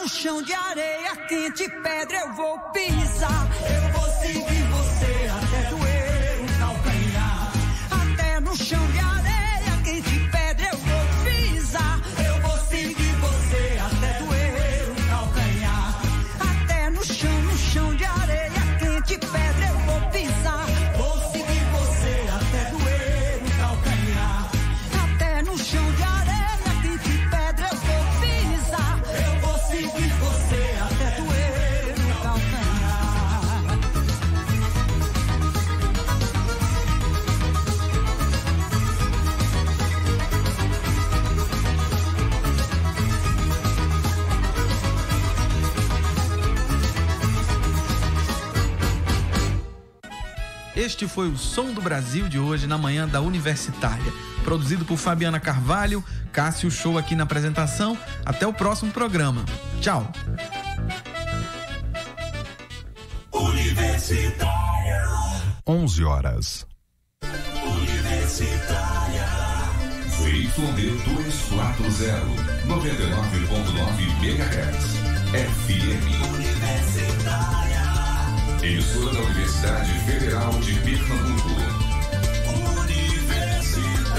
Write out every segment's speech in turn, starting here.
no chão de areia quente, pedra eu vou pisar. Eu vou seguir você até doer o calcanhar. Até no chão de areia quente, pedra eu vou pisar. Eu vou seguir você até doer o calcanhar. Até no chão de areia quente, pedra eu vou pisar. Vou seguir você até doer o calcanhar. Até no chão de areia quente, pedra eu vou pisar. Eu vou seguir você até doer o calcanhar. Este foi o Som do Brasil de hoje, na manhã da Universitária. Produzido por Fabiana Carvalho, Cássio Show aqui na apresentação. Até o próximo programa. Tchau. Universitária. 11 horas. Universitária. ZYD 240, 99.9 MHz. FM. Universitária. Emissora da Universidade Federal de Pernambuco. Universitária.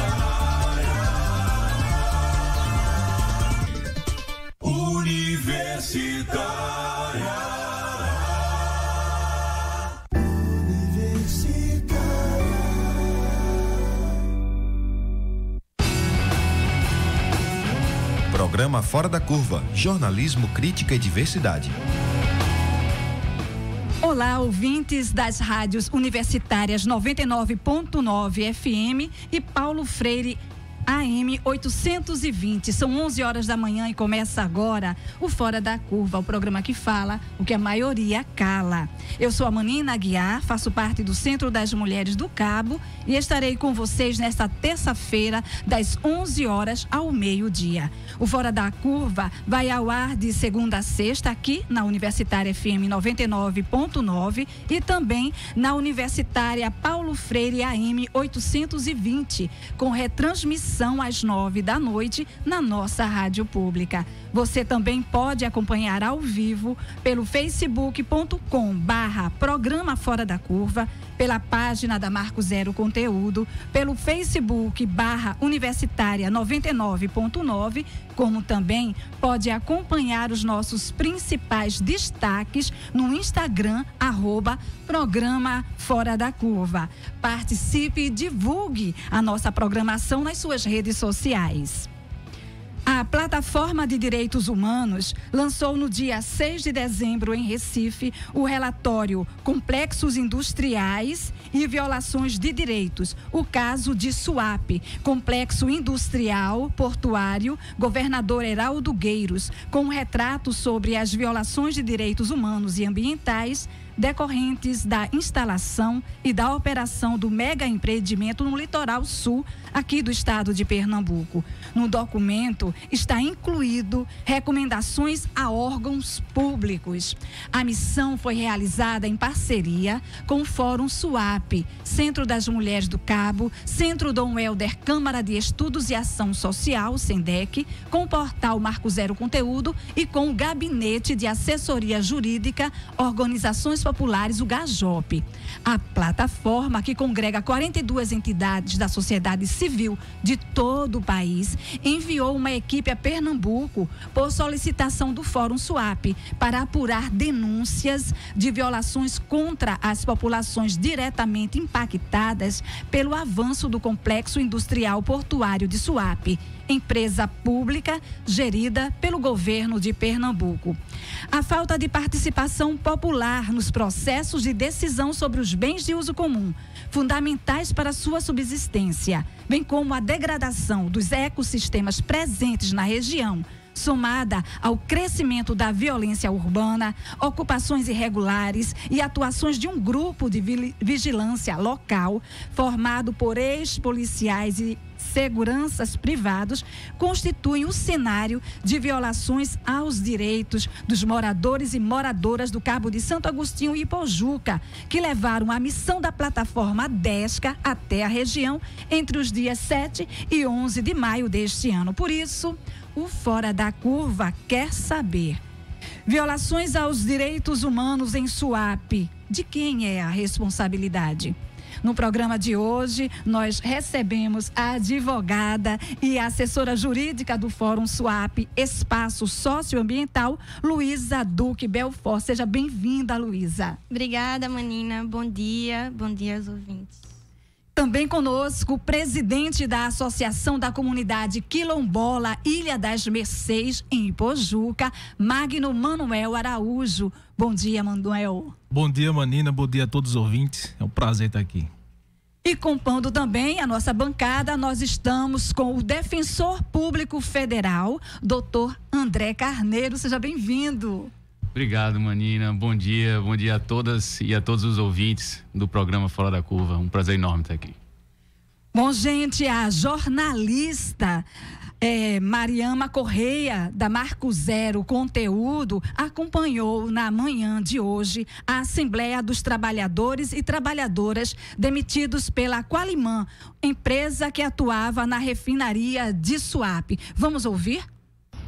Universitária. Programa Fora da Curva, jornalismo, crítica e diversidade. Olá, ouvintes das rádios universitárias 99.9 FM e Paulo Freire AM 820. São 11 horas da manhã e começa agora o Fora da Curva, o programa que fala o que a maioria cala. Eu sou a Manina Aguiar, faço parte do Centro das Mulheres do Cabo e estarei com vocês nesta terça-feira, das 11 horas ao meio-dia. O Fora da Curva vai ao ar de segunda a sexta aqui na Universitária FM 99.9 e também na Universitária Paulo Freire AM 820, com retransmissão às 9 da noite na nossa rádio pública. Você também pode acompanhar ao vivo pelo facebook.com/programa Fora da Curva, pela página da Marco Zero Conteúdo, pelo Facebook/Universitária 99.9, como também pode acompanhar os nossos principais destaques no Instagram, @Programa Fora da Curva. Participe e divulgue a nossa programação nas suas redes sociais. A Plataforma de Direitos Humanos lançou no dia 6 de dezembro em Recife o relatório Complexos Industriais e Violações de Direitos, o caso de Suape, Complexo Industrial Portuário Governador Heraldo Gueiros, com um retrato sobre as violações de direitos humanos e ambientais decorrentes da instalação e da operação do mega empreendimento no litoral sul, aqui do estado de Pernambuco. No documento está incluído recomendações a órgãos públicos. A missão foi realizada em parceria com o Fórum Suape, Centro das Mulheres do Cabo, Centro Dom Helder Câmara de Estudos e Ação Social, SENDEC, com o portal Marco Zero Conteúdo e com o Gabinete de Assessoria Jurídica, Organizações Populares, o GAJOP. A plataforma, que congrega 42 entidades da sociedade civil de todo o país, enviou uma equipe a Pernambuco por solicitação do Fórum Suape para apurar denúncias de violações contra as populações diretamente impactadas pelo avanço do Complexo Industrial Portuário de Suape, empresa pública gerida pelo governo de Pernambuco. A falta de participação popular nos processos de decisão sobre os bens de uso comum, fundamentais para sua subsistência, bem como a degradação dos ecossistemas presentes na região, somada ao crescimento da violência urbana, ocupações irregulares e atuações de um grupo de vigilância local formado por ex-policiais e seguranças privados, constituem o cenário de violações aos direitos dos moradores e moradoras do Cabo de Santo Agostinho e Pojuca, que levaram a missão da plataforma DESCA até a região entre os dias 7 e 11 de maio deste ano. Por isso, o Fora da Curva quer saber: Violações aos direitos humanos em Suape. De quem é a responsabilidade? No programa de hoje, nós recebemos a advogada e assessora jurídica do Fórum Suape Espaço Socioambiental, Luísa Duque Belfort. Seja bem-vinda, Luísa. Obrigada, Manina. Bom dia aos ouvintes. Também conosco o presidente da Associação da Comunidade Quilombola Ilha das Mercês, em Ipojuca, Magno Manuel Araújo. Bom dia, Manuel. Bom dia, Manina. Bom dia a todos os ouvintes. É um prazer estar aqui. E compondo também a nossa bancada, nós estamos com o Defensor Público Federal, Dr. André Carneiro. Seja bem-vindo. Obrigado, Manina. Bom dia a todas e a todos os ouvintes do programa Fora da Curva. Um prazer enorme estar aqui. Bom, gente, a jornalista Mariama Correia, da Marco Zero Conteúdo, acompanhou na manhã de hoje a Assembleia dos Trabalhadores e Trabalhadoras demitidos pela Qualiman, empresa que atuava na refinaria de Suape. Vamos ouvir?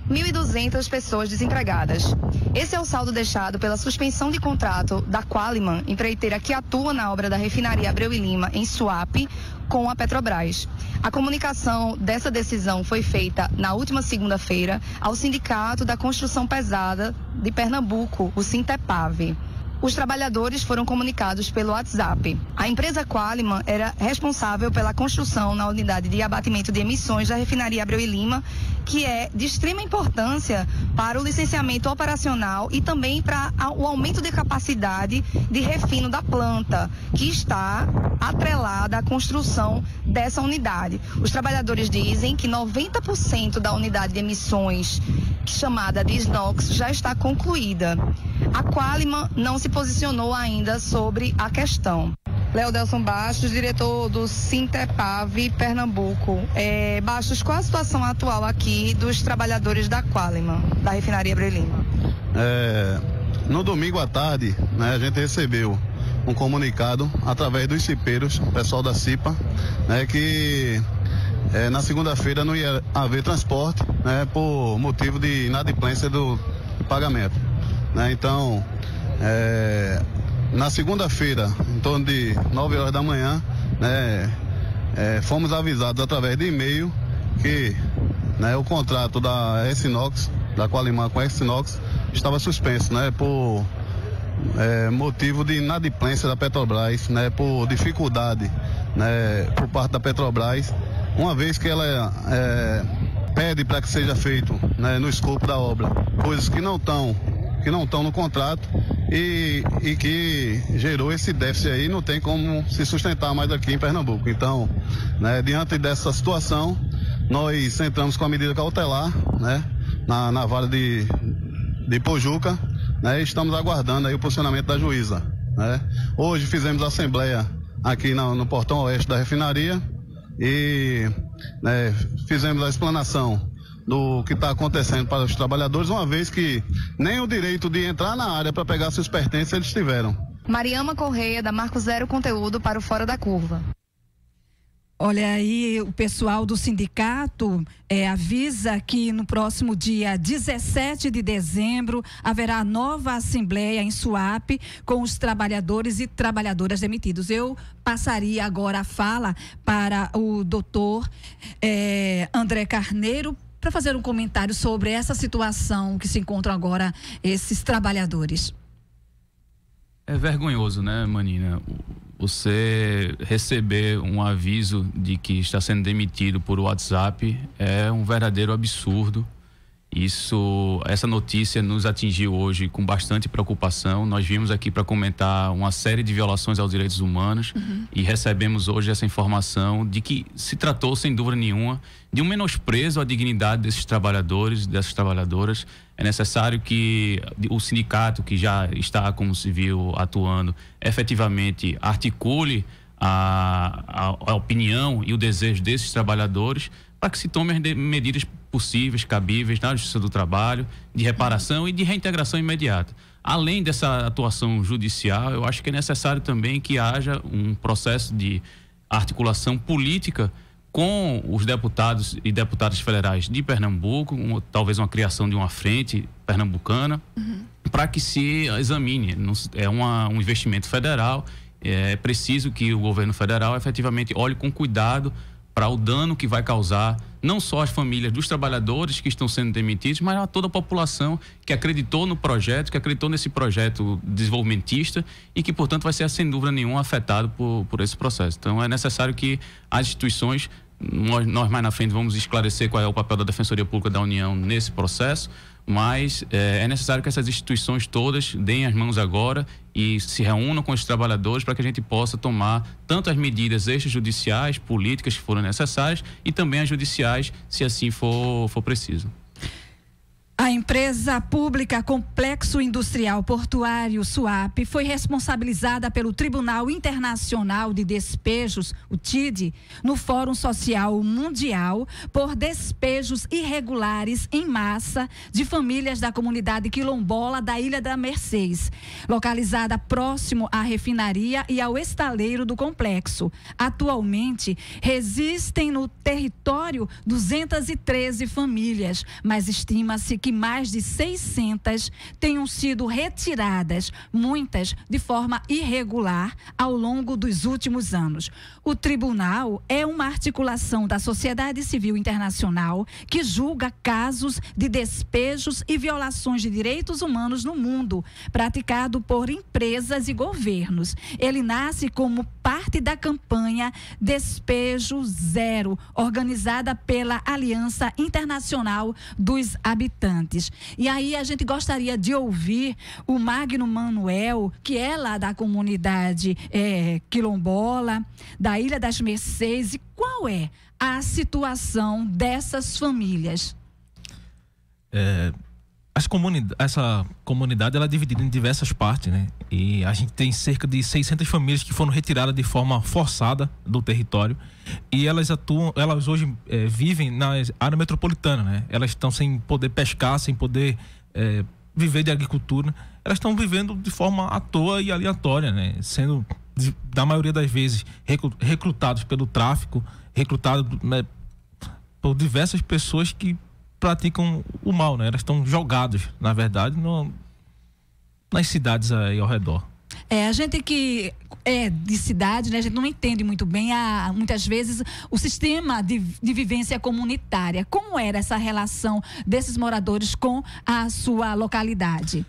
1.200 pessoas desempregadas. Esse é o saldo deixado pela suspensão de contrato da Qualiman, empreiteira que atua na obra da refinaria Abreu e Lima, em Suape, com a Petrobras. A comunicação dessa decisão foi feita na última segunda-feira ao Sindicato da Construção Pesada de Pernambuco, o Sintepave. Os trabalhadores foram comunicados pelo WhatsApp. A empresa Qualiman era responsável pela construção na unidade de abatimento de emissões da refinaria Abreu e Lima, que é de extrema importância para o licenciamento operacional e também para o aumento de capacidade de refino da planta, que está atrelada à construção dessa unidade. Os trabalhadores dizem que 90% da unidade de emissões, chamada de SNOX, já está concluída. A Qualiman não se posicionou ainda sobre a questão. Leodelson Bastos, diretor do Sintepave Pernambuco. Bastos, qual a situação atual aqui dos trabalhadores da Qualiman, da refinaria Abreu e Lima? No domingo à tarde, a gente recebeu um comunicado através dos cipeiros, pessoal da CIPA, que na segunda-feira não ia haver transporte, por motivo de inadimplência do pagamento. Então, na segunda-feira, em torno de 9 horas da manhã, fomos avisados através de e-mail que o contrato da SNOX, da Qualiman com a SNOX, estava suspenso, por motivo de inadimplência da Petrobras, por dificuldade, por parte da Petrobras, uma vez que ela pede para que seja feito, no escopo da obra, coisas que não estão no contrato e que gerou esse déficit aí, não tem como se sustentar mais aqui em Pernambuco. Então, diante dessa situação, nós entramos com a medida cautelar, na vara de Ipojuca, e estamos aguardando aí o posicionamento da juíza. Hoje fizemos a assembleia aqui no portão oeste da refinaria e fizemos a explanação do que está acontecendo para os trabalhadores, uma vez que nem o direito de entrar na área para pegar seus pertences eles tiveram. Mariama Correia, da Marco Zero Conteúdo, para o Fora da Curva. Olha aí, o pessoal do sindicato avisa que no próximo dia 17 de dezembro haverá nova assembleia em Suape com os trabalhadores e trabalhadoras demitidos. Eu passaria agora a fala para o doutor André Carneiro para fazer um comentário sobre essa situação que se encontram agora esses trabalhadores. É vergonhoso, né, Manina? Você receber um aviso de que está sendo demitido por WhatsApp é um verdadeiro absurdo. Essa notícia nos atingiu hoje com bastante preocupação. Nós viemos aqui para comentar uma série de violações aos direitos humanos e recebemos hoje essa informação de que se tratou, sem dúvida nenhuma, de um menosprezo à dignidade desses trabalhadores, dessas trabalhadoras. É necessário que o sindicato, que já está como civil atuando, efetivamente articule a opinião e o desejo desses trabalhadores para que se tomem as medidas possíveis, cabíveis na Justiça do Trabalho, de reparação e de reintegração imediata. Além dessa atuação judicial, eu acho que é necessário também que haja um processo de articulação política com os deputados e deputadas federais de Pernambuco, talvez uma criação de uma frente pernambucana, para que se examine. É um investimento federal, é preciso que o governo federal efetivamente olhe com cuidado para o dano que vai causar não só as famílias dos trabalhadores que estão sendo demitidos, mas a toda a população que acreditou no projeto, que acreditou nesse projeto desenvolvimentista e que, portanto, vai ser, sem dúvida nenhuma, afetado por esse processo. Então, é necessário que as instituições, nós mais na frente vamos esclarecer qual é o papel da Defensoria Pública da União nesse processo, mas é necessário que essas instituições todas deem as mãos agora e se reúnam com os trabalhadores para que a gente possa tomar tanto as medidas extrajudiciais, políticas que forem necessárias e também as judiciais, se assim for preciso. A empresa pública Complexo Industrial Portuário SUAP foi responsabilizada pelo Tribunal Internacional de Despejos, o TIDE, no Fórum Social Mundial por despejos irregulares em massa de famílias da comunidade quilombola da Ilha da Mercês, localizada próximo à refinaria e ao estaleiro do complexo. Atualmente, resistem no território 213 famílias, mas estima-se que mais de 600 tenham sido retiradas, muitas de forma irregular, ao longo dos últimos anos. O tribunal é uma articulação da sociedade civil internacional que julga casos de despejos e violações de direitos humanos no mundo, praticado por empresas e governos. Ele nasce como parte da campanha Despejo Zero, organizada pela Aliança Internacional dos Habitantes. E aí a gente gostaria de ouvir o Magno Manuel, que é lá da comunidade quilombola, da Ilha das Mercês, e qual é a situação dessas famílias? Essa comunidade ela é dividida em diversas partes, né? E a gente tem cerca de 600 famílias que foram retiradas de forma forçada do território e elas hoje vivem na área metropolitana, né? Elas estão sem poder pescar, sem poder viver de agricultura. Elas estão vivendo de forma à toa e aleatória, né? Sendo, da maioria das vezes, recrutados pelo tráfico, recrutados, né, por diversas pessoas que praticam o mal, né? Elas estão jogadas, na verdade, nas cidades aí ao redor. A gente que é de cidade, né? A gente não entende muito bem, muitas vezes, o sistema de vivência comunitária. Como era essa relação desses moradores com a sua localidade?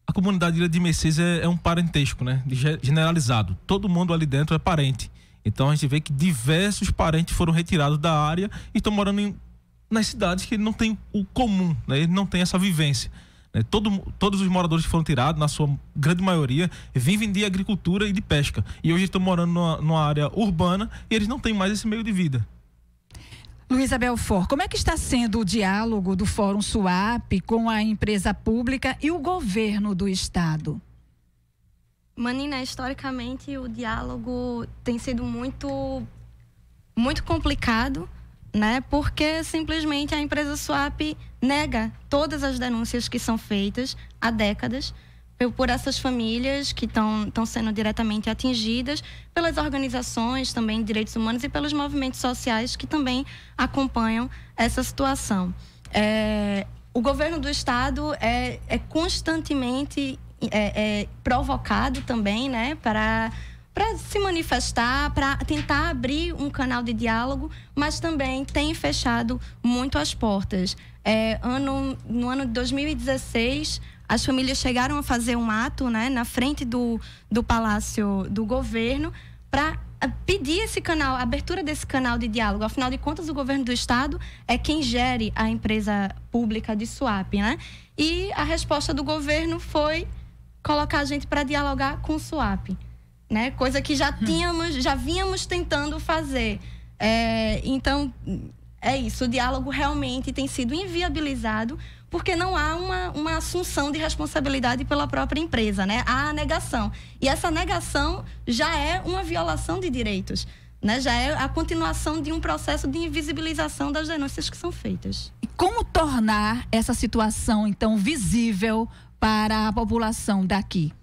A comunidade Ilha de Mercês é um parentesco, né? Generalizado. Todo mundo ali dentro é parente. Então a gente vê que diversos parentes foram retirados da área e estão morando nas cidades que não tem o comum, né? Ele não tem essa vivência, né? Todos os moradores que foram tirados, na sua grande maioria, vivem de agricultura e de pesca. E hoje estão morando numa área urbana e eles não têm mais esse meio de vida. Luísa Belfort, como é que está sendo o diálogo do Fórum SUAP com a empresa pública e o governo do estado? Manina, historicamente o diálogo tem sido muito complicado, né? Porque simplesmente a empresa SUAP nega todas as denúncias que são feitas há décadas por essas famílias que estão sendo diretamente atingidas, pelas organizações também de direitos humanos e pelos movimentos sociais que também acompanham essa situação. O governo do estado é constantemente provocado também, né, para se manifestar, para tentar abrir um canal de diálogo, mas também tem fechado muito as portas. No ano de 2016, as famílias chegaram a fazer um ato, né, na frente do Palácio do Governo para pedir esse canal, a abertura desse canal de diálogo. Afinal de contas, o governo do estado é quem gere a empresa pública de SUAP, né? E a resposta do governo foi colocar a gente para dialogar com o SUAP, né? Coisa que já vínhamos tentando fazer. Então, é isso. O diálogo realmente tem sido inviabilizado porque não há uma assunção de responsabilidade pela própria empresa, né? Há a negação. E essa negação já é uma violação de direitos, né? Já é a continuação de um processo de invisibilização das denúncias que são feitas. E como tornar essa situação, então, visível para a população daqui?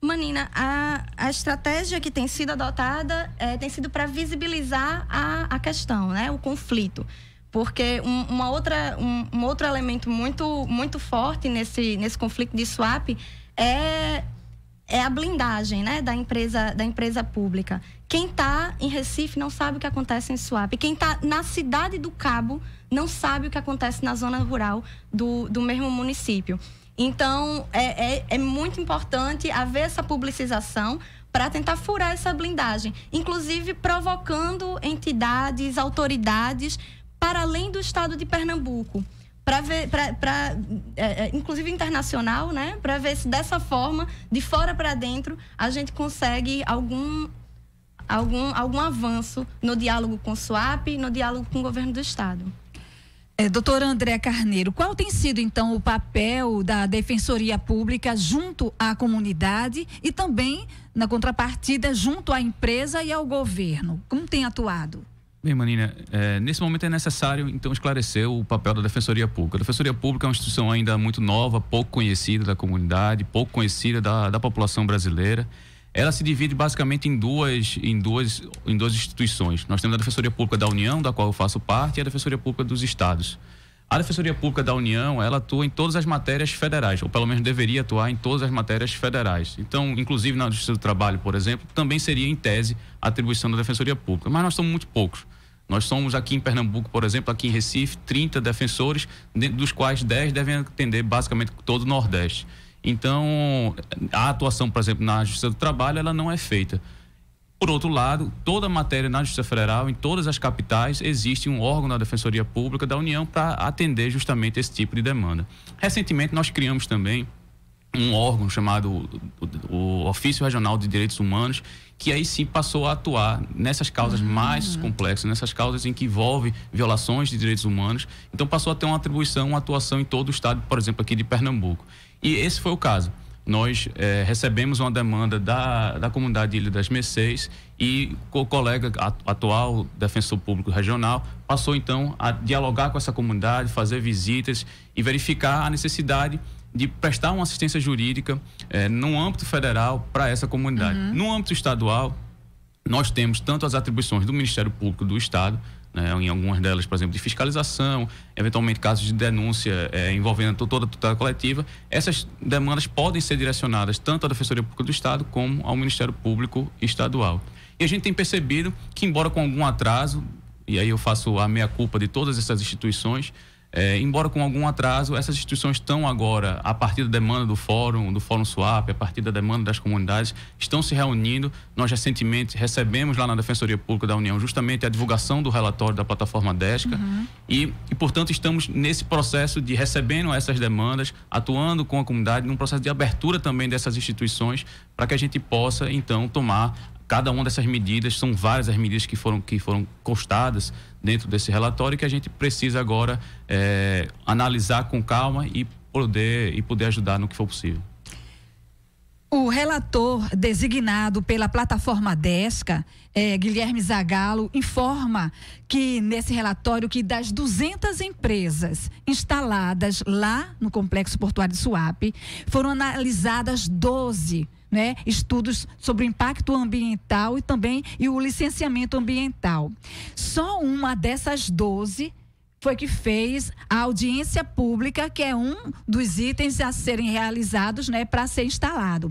Manina, a estratégia que tem sido adotada tem sido para visibilizar a questão, né? O conflito. Porque um outro elemento muito forte nesse conflito de swap é a blindagem, né, da empresa pública. Quem está em Recife não sabe o que acontece em swap. Quem está na cidade do Cabo não sabe o que acontece na zona rural do mesmo município. Então, é muito importante haver essa publicização para tentar furar essa blindagem, inclusive provocando entidades, autoridades para além do estado de Pernambuco, inclusive internacional, né? Para ver se dessa forma, de fora para dentro, a gente consegue algum avanço no diálogo com o SWAP e no diálogo com o governo do estado. Doutora Andréa Carneiro, qual tem sido, então, o papel da Defensoria Pública junto à comunidade e também, na contrapartida, junto à empresa e ao governo? Como tem atuado? Bem, Manina, nesse momento é necessário, então, esclarecer o papel da Defensoria Pública. A Defensoria Pública é uma instituição ainda muito nova, pouco conhecida da comunidade, pouco conhecida da população brasileira. Ela se divide basicamente em duas instituições. Nós temos a Defensoria Pública da União, da qual eu faço parte, e a Defensoria Pública dos Estados. A Defensoria Pública da União, ela atua em todas as matérias federais, ou pelo menos deveria atuar em todas as matérias federais. Então, inclusive na Justiça do Trabalho, por exemplo, também seria em tese a atribuição da Defensoria Pública. Mas nós somos muito poucos. Nós somos aqui em Pernambuco, por exemplo, aqui em Recife, 30 defensores, dos quais 10 devem atender basicamente todo o Nordeste. Então, a atuação, por exemplo, na Justiça do Trabalho, ela não é feita. Por outro lado, toda matéria na Justiça Federal, em todas as capitais, existe um órgão da Defensoria Pública da União para atender justamente esse tipo de demanda. Recentemente, nós criamos também um órgão chamado o Ofício Regional de Direitos Humanos, que aí sim passou a atuar nessas causas mais complexas, nessas causas em que envolve violações de direitos humanos. Então, passou a ter uma atribuição, uma atuação em todo o estado, por exemplo, aqui de Pernambuco. E esse foi o caso. Nós recebemos uma demanda da comunidade de Ilha das Mercês e o colega atual defensor público regional passou então a dialogar com essa comunidade, fazer visitas e verificar a necessidade de prestar uma assistência jurídica no âmbito federal para essa comunidade. No âmbito estadual, nós temos tanto as atribuições do Ministério Público do Estado, em algumas delas, por exemplo, de fiscalização, eventualmente casos de denúncia envolvendo toda a tutela coletiva. Essas demandas podem ser direcionadas tanto à Defensoria Pública do Estado como ao Ministério Público Estadual. E a gente tem percebido que, embora com algum atraso, e aí eu faço a meia-culpa de todas essas instituições, embora com algum atraso, essas instituições estão agora, a partir da demanda do Fórum SWAP, a partir da demanda das comunidades, estão se reunindo. Nós recentemente recebemos lá na Defensoria Pública da União justamente a divulgação do relatório da plataforma DESCA e, portanto, estamos nesse processo de recebendo essas demandas, atuando com a comunidade, num processo de abertura também dessas instituições, para que a gente possa, então, tomar cada uma dessas medidas. São várias as medidas que foram constadas dentro desse relatório que a gente precisa agora analisar com calma e poder ajudar no que for possível. O relator designado pela plataforma DESCA, Guilherme Zagallo, informa que nesse relatório que das 200 empresas instaladas lá no Complexo Portuário de Suape, foram analisadas 12 estudos sobre o impacto ambiental e o licenciamento ambiental. Só uma dessas 12 foi que fez a audiência pública, que é um dos itens a serem realizados, para ser instalado.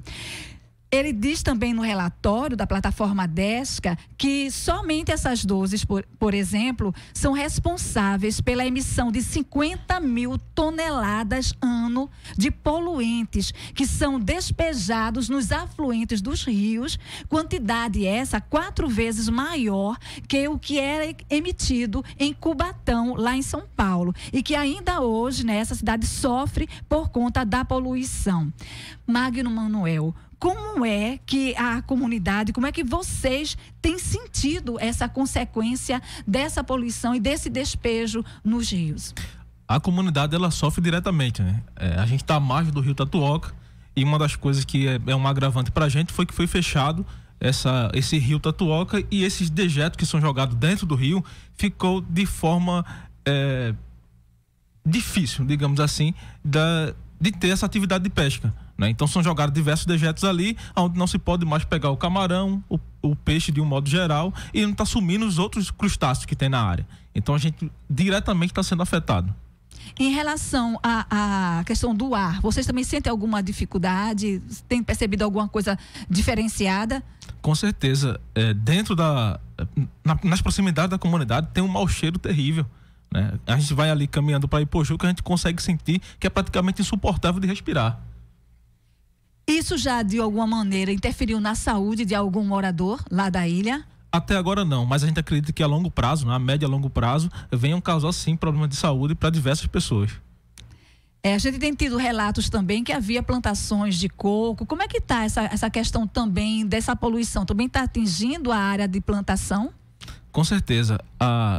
Ele diz também no relatório da plataforma DESCA que somente essas 12, por exemplo, são responsáveis pela emissão de 50 mil toneladas ano de poluentes que são despejados nos afluentes dos rios, quantidade essa 4 vezes maior que o que era emitido em Cubatão, lá em São Paulo, e que ainda hoje, essa cidade sofre por conta da poluição. Magno Manuel, como é que a comunidade, como é que vocês têm sentido essa consequência dessa poluição e desse despejo nos rios? A comunidade, ela sofre diretamente, a gente está à margem do rio Tatuoca e uma das coisas que é um agravante para a gente foi que foi fechado esse rio Tatuoca e esses dejetos que são jogados dentro do rio ficou de forma difícil, digamos assim, de ter essa atividade de pesca. né? Então são jogados diversos dejetos ali, onde não se pode mais pegar o camarão, o peixe de um modo geral, e não está sumindo os outros crustáceos que tem na área. Então a gente diretamente está sendo afetado. Em relação à questão do ar, vocês também sentem alguma dificuldade? Tem percebido alguma coisa diferenciada? Com certeza. Dentro nas proximidades da comunidade tem um mau cheiro terrível, né? A gente vai ali caminhando para Ipojuca, a gente consegue sentir que é praticamente insuportável de respirar. Isso já, de alguma maneira, interferiu na saúde de algum morador lá da ilha? Até agora não, mas a gente acredita que a longo prazo, a média e a longo prazo, venham causar sim problemas de saúde para diversas pessoas. A gente tem tido relatos também que havia plantações de coco. Como é que está essa questão também dessa poluição? Também está atingindo a área de plantação? Com certeza.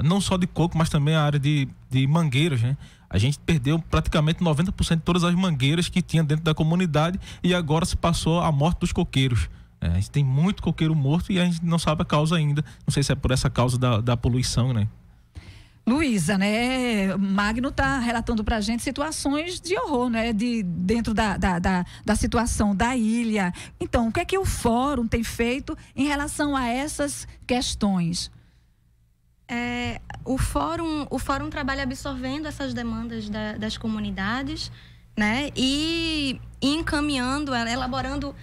Não só de coco, mas também a área de mangueiras, né? A gente perdeu praticamente 90% de todas as mangueiras que tinha dentro da comunidade e agora se passou a morte dos coqueiros. A gente tem muito coqueiro morto e a gente não sabe a causa ainda. Não sei se é por essa causa da poluição, né? Luísa, né? Magno está relatando para a gente situações de horror, né? Dentro da situação da ilha. Então, o que é que o fórum tem feito em relação a essas questões? O fórum trabalha absorvendo essas demandas das comunidades, né? E encaminhando, elaborando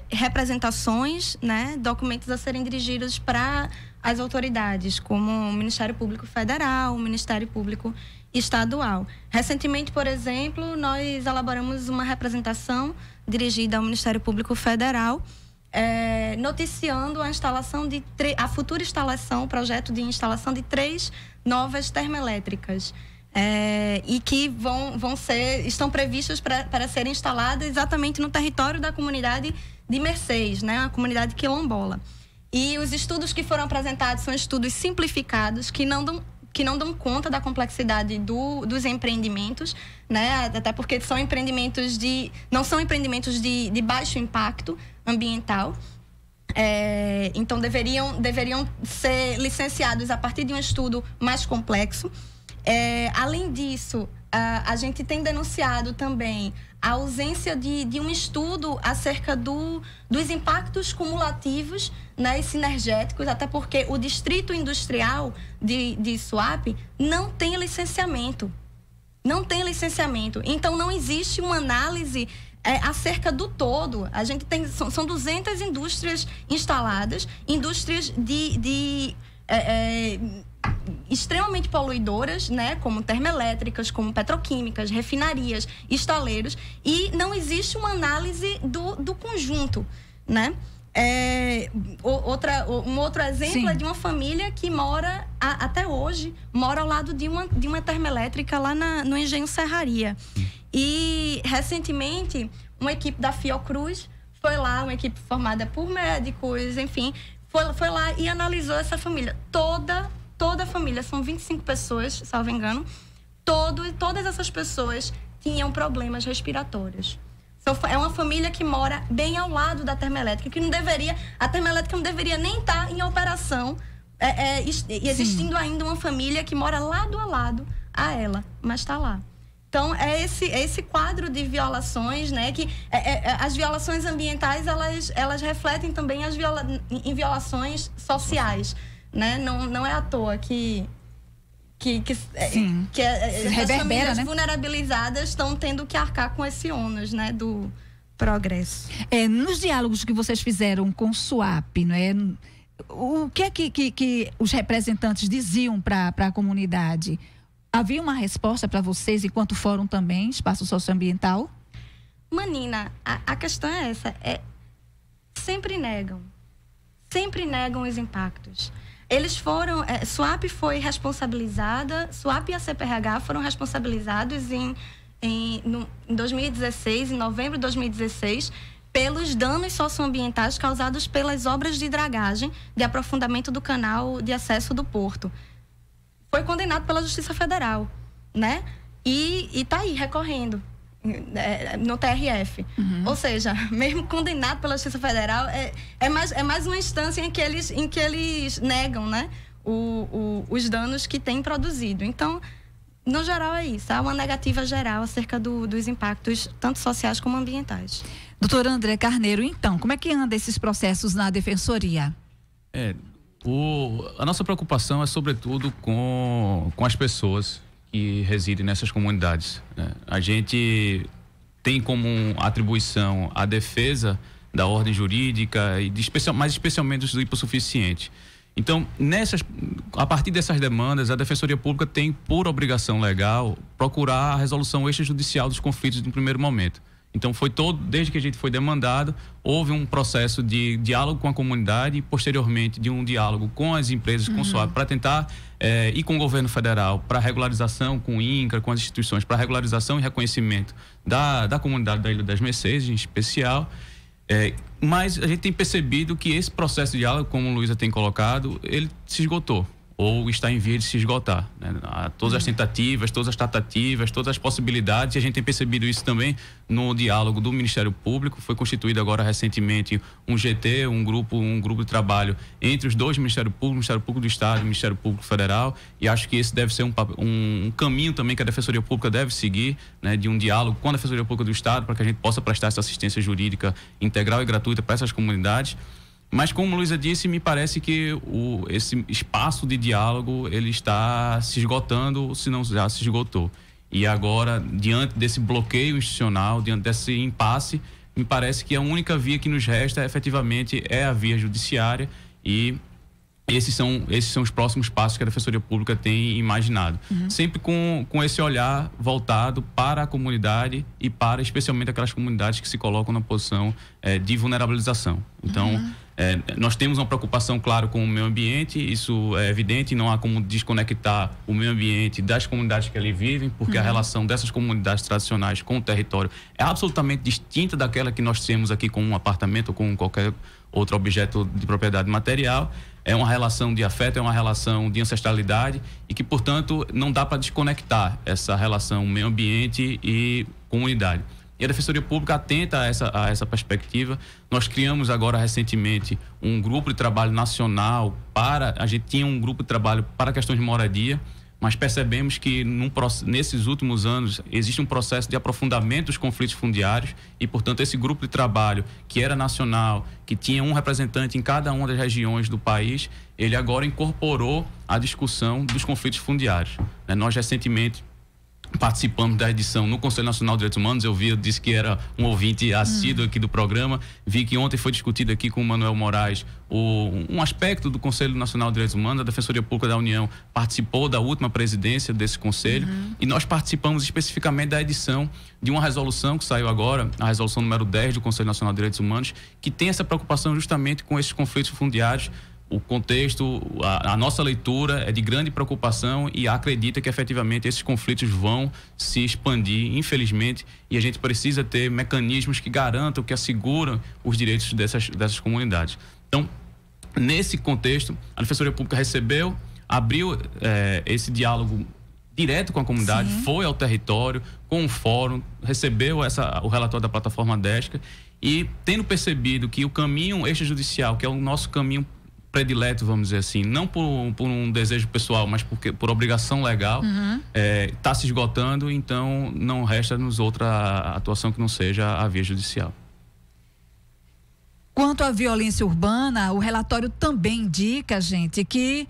representações, né? Documentos a serem dirigidos para as autoridades, como o Ministério Público Federal, o Ministério Público Estadual. Recentemente, por exemplo, nós elaboramos uma representação dirigida ao Ministério Público Federal, noticiando a instalação a futura instalação, o projeto de instalação de 3 novas termoelétricas. E que estão previstas para serem instaladas exatamente no território da comunidade de Mercês, né, a comunidade quilombola. E os estudos que foram apresentados são estudos simplificados que não dão conta da complexidade dos empreendimentos, né, até porque são empreendimentos não são empreendimentos de baixo impacto ambiental. Então deveriam ser licenciados a partir de um estudo mais complexo. Além disso, a gente tem denunciado também a ausência de um estudo acerca dos impactos cumulativos, né, e sinergéticos, até porque o distrito industrial de Suape não tem licenciamento. Não tem licenciamento. Então, não existe uma análise acerca do todo. A gente tem... São 200 indústrias instaladas, indústrias extremamente poluidoras, né, como termoelétricas, como petroquímicas, refinarias, estaleiros, e não existe uma análise do conjunto, né? Um outro exemplo Sim. É de uma família que mora, até hoje, mora ao lado de uma termoelétrica lá no Engenho Serraria. E, recentemente, uma equipe da Fiocruz foi lá, uma equipe formada por médicos, enfim, foi lá e analisou essa família. Toda a família, são 25 pessoas, salvo engano, todas essas pessoas tinham problemas respiratórios. É uma família que mora bem ao lado da termoelétrica, a termoelétrica não deveria nem estar em operação, existindo ainda uma família que mora lado a lado a ela, mas está lá. Então, esse quadro de violações, né, que as violações ambientais, elas refletem também em violações sociais, né? Não é à toa que as famílias, né, vulnerabilizadas estão tendo que arcar com esse ônus, né, do progresso. Nos diálogos que vocês fizeram com o Suape, né, o que é que os representantes diziam para a comunidade? Havia uma resposta para vocês, enquanto fórum também, espaço socioambiental? Manina, a questão é essa, sempre negam os impactos. Eles foram, Suape foi responsabilizada, Suape e a CPRH foram responsabilizados em 2016, em novembro de 2016, pelos danos socioambientais causados pelas obras de dragagem de aprofundamento do canal de acesso do porto. Foi condenado pela Justiça Federal, né? E está aí, recorrendo no TRF. Ou seja, mesmo condenado pela Justiça Federal, é mais uma instância em que eles negam, né, os danos que têm produzido. Então, no geral é isso. Há uma negativa geral acerca dos impactos, tanto sociais como ambientais. Doutor André Carneiro, então, como é que anda esses processos na Defensoria? A nossa preocupação é sobretudo com as pessoas que residem nessas comunidades, né? A gente tem como atribuição a defesa da ordem jurídica e mais especialmente do hipossuficiente. Então, a partir dessas demandas, a Defensoria Pública tem por obrigação legal procurar a resolução extrajudicial dos conflitos no primeiro momento. Então, desde que a gente foi demandado, houve um processo de diálogo com a comunidade e, posteriormente, de um diálogo com as empresas, com o SUAP, para tentar ir com o governo federal para regularização, com o INCRA, com as instituições, para regularização e reconhecimento da comunidade da Ilha das Mercês, em especial. Mas a gente tem percebido que esse processo de diálogo, como a Luísa tem colocado, ele se esgotou ou está em via de se esgotar, né? Todas as tentativas, todas as tratativas, todas as possibilidades, e a gente tem percebido isso também no diálogo do Ministério Público. Foi constituído agora recentemente um GT, um grupo de trabalho entre os dois Ministérios Públicos, o Ministério Público do Estado e o Ministério Público Federal, e acho que esse deve ser um caminho também que a Defensoria Pública deve seguir, né? De um diálogo com a Defensoria Pública do Estado, para que a gente possa prestar essa assistência jurídica integral e gratuita para essas comunidades. Mas, como a Luísa disse, me parece que esse espaço de diálogo ele está se esgotando, se não já se esgotou. E agora, diante desse bloqueio institucional, diante desse impasse, me parece que a única via que nos resta efetivamente é a via judiciária, e esses são os próximos passos que a Defensoria Pública tem imaginado. Sempre com esse olhar voltado para a comunidade e para especialmente aquelas comunidades que se colocam na posição de vulnerabilização. Então, nós temos uma preocupação, claro, com o meio ambiente, isso é evidente, não há como desconectar o meio ambiente das comunidades que ali vivem, porque a relação dessas comunidades tradicionais com o território é absolutamente distinta daquela que nós temos aqui com um apartamento ou com qualquer outro objeto de propriedade material. É uma relação de afeto, é uma relação de ancestralidade e que, portanto, não dá para desconectar essa relação meio ambiente e comunidade. E a Defensoria Pública atenta a essa perspectiva. Nós criamos agora recentemente um grupo de trabalho nacional a gente tinha um grupo de trabalho para questões de moradia, mas percebemos que nesses últimos anos existe um processo de aprofundamento dos conflitos fundiários e, portanto, esse grupo de trabalho que era nacional, que tinha um representante em cada uma das regiões do país, ele agora incorporou a discussão dos conflitos fundiários. Nós recentemente participamos da edição no Conselho Nacional de Direitos Humanos. Eu disse que era um ouvinte assíduo aqui do programa. Vi que ontem foi discutido aqui com o Manuel Moraes um aspecto do Conselho Nacional de Direitos Humanos. A Defensoria Pública da União participou da última presidência desse conselho e nós participamos especificamente da edição de uma resolução que saiu agora, a resolução número 10 do Conselho Nacional de Direitos Humanos, que tem essa preocupação justamente com esses conflitos fundiários. O contexto, a nossa leitura é de grande preocupação e acredita que efetivamente esses conflitos vão se expandir, infelizmente, e a gente precisa ter mecanismos que garantam, que asseguram os direitos dessas comunidades. Então, nesse contexto, a Defensoria Pública abriu esse diálogo direto com a comunidade, foi ao território, com o fórum, recebeu o relatório da plataforma DESCA e, tendo percebido que o caminho extrajudicial, que é o nosso caminho predileto, vamos dizer assim, não por um desejo pessoal, mas por obrigação legal, está se esgotando, então não resta-nos outra atuação que não seja a via judicial. Quanto à violência urbana, o relatório também indica, gente, que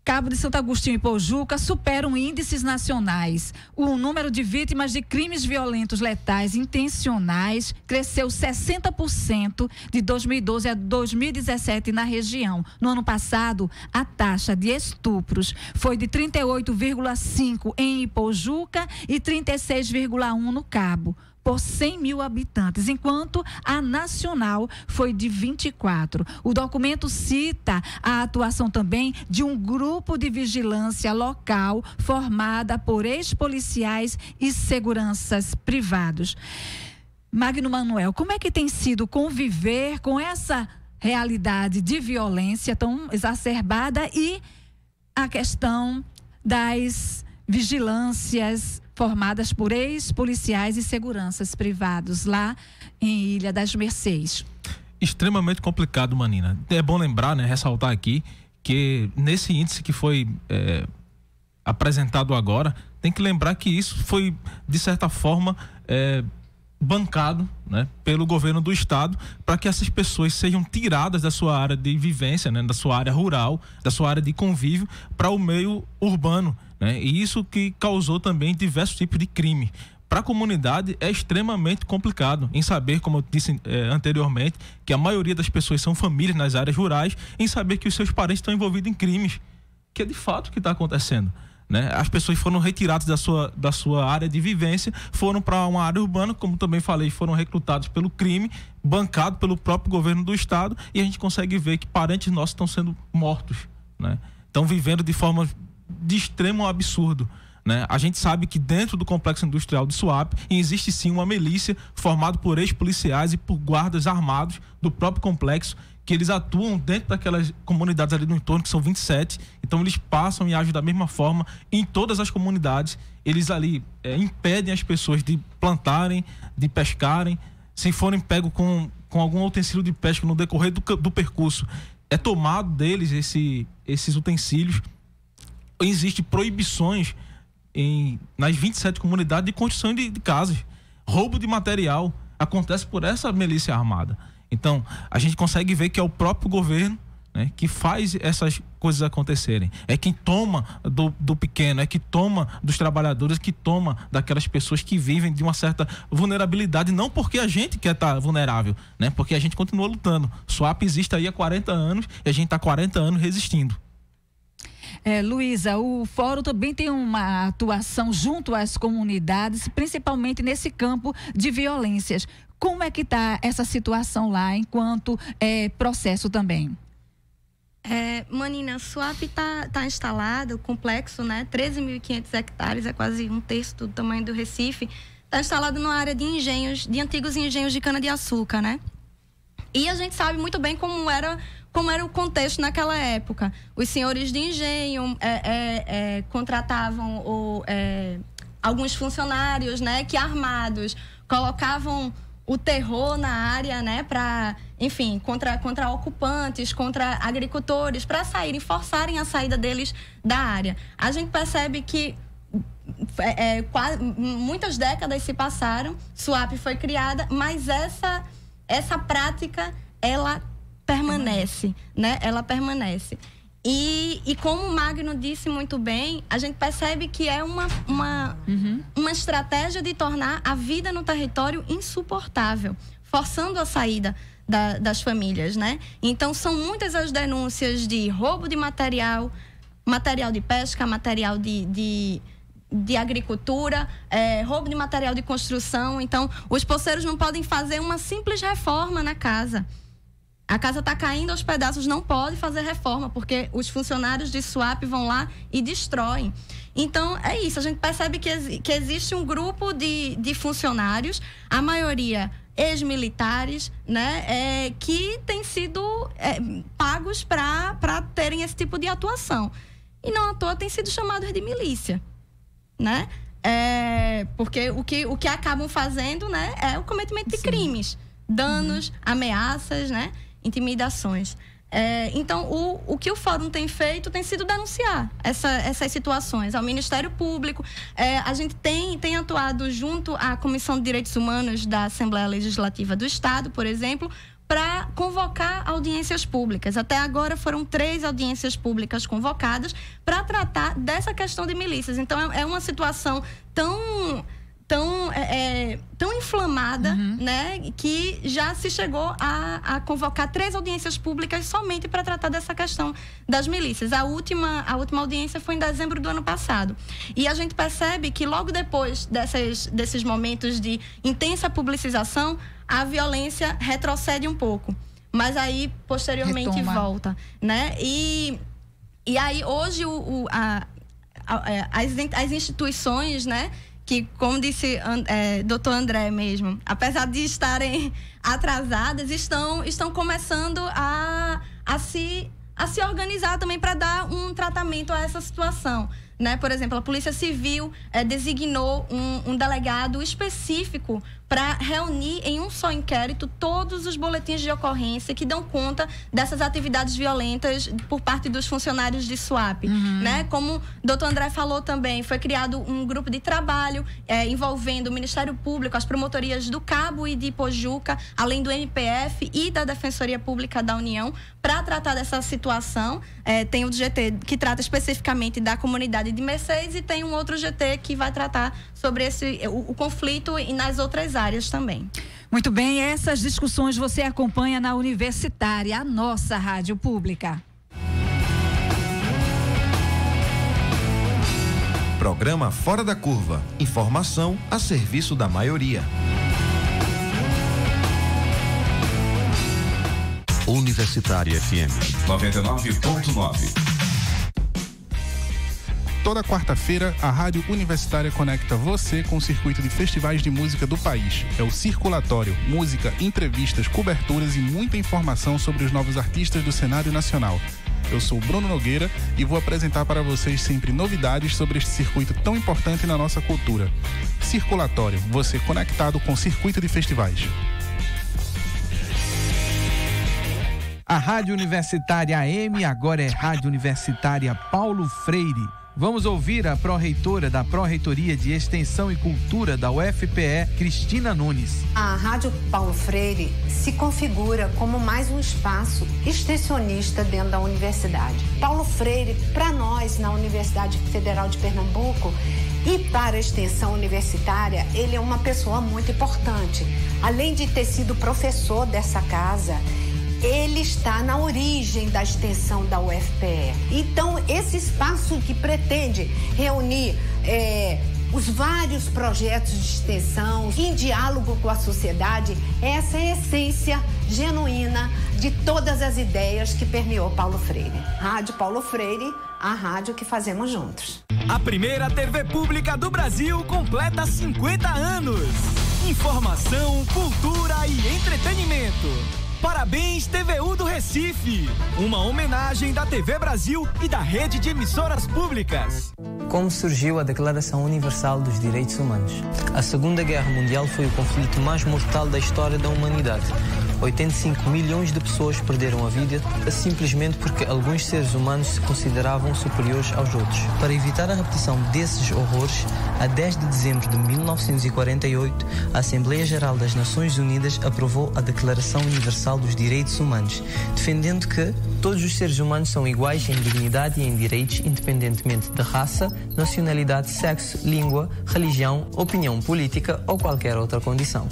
Cabo de Santo Agostinho e Pojuca superam índices nacionais. O número de vítimas de crimes violentos letais intencionais cresceu 60% de 2012 a 2017 na região. No ano passado, a taxa de estupros foi de 38,5 em Ipojuca e 36,1 no Cabo, por 100 mil habitantes, enquanto a nacional foi de 24. O documento cita a atuação também de um grupo de vigilância local formada por ex-policiais e seguranças privados. Magno Manuel, como é que tem sido conviver com essa realidade de violência tão exacerbada e a questão das vigilâncias formadas por ex-policiais e seguranças privados lá em Ilha das Mercês? Extremamente complicado, Manina. É bom lembrar, ressaltar aqui, que nesse índice que foi apresentado agora, tem que lembrar que isso foi, de certa forma, bancado, né, pelo governo do estado, para que essas pessoas sejam tiradas da sua área de vivência, né, da sua área rural, da sua área de convívio, para o meio urbano, né? E isso que causou também diversos tipos de crime. Para a comunidade é extremamente complicado em saber, como eu disse anteriormente, que a maioria das pessoas são famílias nas áreas rurais, em saber que os seus parentes estão envolvidos em crimes, que é de fato o que está acontecendo, né? As pessoas foram retiradas da sua área de vivência, foram para uma área urbana, como também falei, foram recrutados pelo crime, bancado pelo próprio governo do estado, e a gente consegue ver que parentes nossos estão sendo mortos, né? Estão vivendo de forma de extremo absurdo, né? A gente sabe que dentro do complexo industrial de Suape existe sim uma milícia formada por ex-policiais e por guardas armados do próprio complexo, que eles atuam dentro daquelas comunidades ali no entorno, que são 27, então eles passam e agem da mesma forma em todas as comunidades. Eles ali impedem as pessoas de plantarem, de pescarem. Se forem pegos com algum utensílio de pesca no decorrer do percurso, é tomado deles esses utensílios. Existem proibições nas 27 comunidades de construção de casas. Roubo de material acontece por essa milícia armada. Então, a gente consegue ver que é o próprio governo, né, que faz essas coisas acontecerem. É quem toma do pequeno, é que toma dos trabalhadores, que toma daquelas pessoas que vivem de uma certa vulnerabilidade, não porque a gente quer estar vulnerável, né, porque a gente continua lutando. Suape existe aí há 40 anos e a gente está há 40 anos resistindo. Luísa, o fórum também tem uma atuação junto às comunidades, principalmente nesse campo de violências. Como é que está essa situação lá, enquanto processo também? Manina, Suape tá instalado, o complexo, né, 13.500 hectares, é quase um terço do tamanho do Recife, está instalado numa área de engenhos, de antigos engenhos de cana-de-açúcar, né? E a gente sabe muito bem como era o contexto naquela época. Os senhores de engenho contratavam alguns funcionários, né, que armados colocavam o terror na área, né, para, enfim, contra ocupantes, contra agricultores, para forçarem a saída deles da área. A gente percebe que muitas décadas se passaram, Suape foi criada, mas essa prática, ela permanece, né? Ela permanece. E como o Magno disse muito bem, a gente percebe que é uma estratégia de tornar a vida no território insuportável, forçando a saída das famílias, né? Então, são muitas as denúncias de roubo de material de pesca, material de agricultura, roubo de material de construção. Então, os poceiros não podem fazer uma simples reforma na casa. A casa está caindo aos pedaços, não pode fazer reforma, porque os funcionários de Suape vão lá e destroem. Então, é isso. A gente percebe que existe um grupo de funcionários, a maioria ex-militares, né, que têm sido pagos para terem esse tipo de atuação. E não à toa têm sido chamados de milícia, né? Porque o que acabam fazendo, né, é o cometimento de crimes, danos, ameaças, né? Intimidações. Então, o que o Fórum tem feito tem sido denunciar essas situações ao Ministério Público. A gente tem atuado junto à Comissão de Direitos Humanos da Assembleia Legislativa do Estado, por exemplo, para convocar audiências públicas. Até agora foram 3 audiências públicas convocadas para tratar dessa questão de milícias. Então, é uma situação tão inflamada, né, que já se chegou a convocar 3 audiências públicas somente para tratar dessa questão das milícias. A última audiência foi em dezembro do ano passado. E a gente percebe que logo depois desses momentos de intensa publicização, a violência retrocede um pouco. Mas aí, posteriormente, volta, né? E aí, hoje, as instituições, né, que, como disse doutor André mesmo, apesar de estarem atrasadas, estão começando a se organizar também para dar um tratamento a essa situação, né? Por exemplo, a Polícia Civil designou um delegado específico para reunir em um só inquérito todos os boletins de ocorrência que dão conta dessas atividades violentas por parte dos funcionários de SUAP, né? Como o doutor André falou também, foi criado um grupo de trabalho envolvendo o Ministério Público, as promotorias do Cabo e de Pojuca, além do MPF e da Defensoria Pública da União, para tratar dessa situação. Tem o GT que trata especificamente da comunidade de Mercedes e tem um outro GT que vai tratar sobre o conflito e nas outras áreas também. Muito bem, essas discussões você acompanha na Universitária, a nossa rádio pública. Programa Fora da Curva. Informação a serviço da maioria. Universitária FM 99.9. Toda quarta-feira, a Rádio Universitária conecta você com o circuito de festivais de música do país. É o Circulatório, música, entrevistas, coberturas e muita informação sobre os novos artistas do cenário nacional. Eu sou o Bruno Nogueira e vou apresentar para vocês sempre novidades sobre este circuito tão importante na nossa cultura. Circulatório, você conectado com o circuito de festivais. A Rádio Universitária AM agora é Rádio Universitária Paulo Freire. Vamos ouvir a pró-reitora da Pró-Reitoria de Extensão e Cultura da UFPE, Cristina Nunes. A Rádio Paulo Freire se configura como mais um espaço extensionista dentro da universidade. Paulo Freire, para nós, na Universidade Federal de Pernambuco, e para a extensão universitária, ele é uma pessoa muito importante. Além de ter sido professor dessa casa, ele está na origem da extensão da UFPE. Então, esse espaço que pretende reunir os vários projetos de extensão em diálogo com a sociedade, essa é a essência genuína de todas as ideias que permeou Paulo Freire. Rádio Paulo Freire, a rádio que fazemos juntos. A primeira TV pública do Brasil completa 50 anos. Informação, cultura e entretenimento. Parabéns, TVU do Recife! Uma homenagem da TV Brasil e da rede de emissoras públicas. Como surgiu a Declaração Universal dos Direitos Humanos? A Segunda Guerra Mundial foi o conflito mais mortal da história da humanidade. 85 milhões de pessoas perderam a vida simplesmente porque alguns seres humanos se consideravam superiores aos outros. Para evitar a repetição desses horrores, a 10 de dezembro de 1948, a Assembleia Geral das Nações Unidas aprovou a Declaração Universal dos Direitos Humanos, defendendo que todos os seres humanos são iguais em dignidade e em direitos, independentemente de raça, nacionalidade, sexo, língua, religião, opinião política ou qualquer outra condição.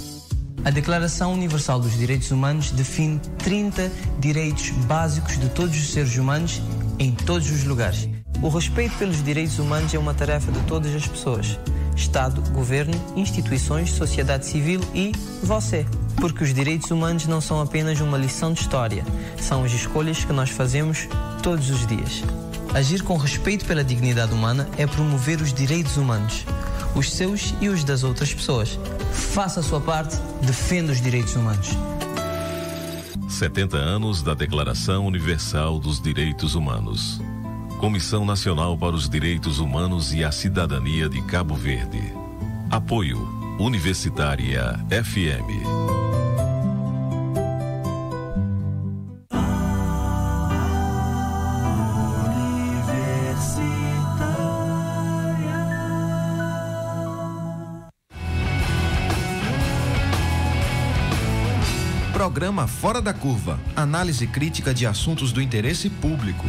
A Declaração Universal dos Direitos Humanos define 30 direitos básicos de todos os seres humanos em todos os lugares. O respeito pelos direitos humanos é uma tarefa de todas as pessoas. Estado, governo, instituições, sociedade civil e você. Porque os direitos humanos não são apenas uma lição de história, são as escolhas que nós fazemos todos os dias. Agir com respeito pela dignidade humana é promover os direitos humanos, os seus e os das outras pessoas. Faça a sua parte, defenda os direitos humanos. 70 anos da Declaração Universal dos Direitos Humanos. Comissão Nacional para os Direitos Humanos e a Cidadania de Cabo Verde. Apoio Universitária FM. Programa Fora da Curva. Análise crítica de assuntos do interesse público.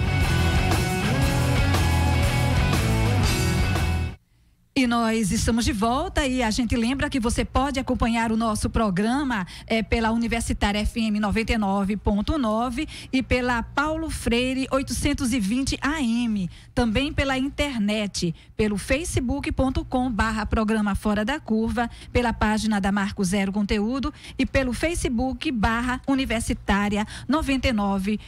E nós estamos de volta e a gente lembra que você pode acompanhar o nosso programa pela Universitária FM 99.9 e pela Paulo Freire 820 AM. Também pela internet, pelo facebook.com/programa Fora da Curva, pela página da Marco Zero Conteúdo e pelo Facebook /Universitária 99.9.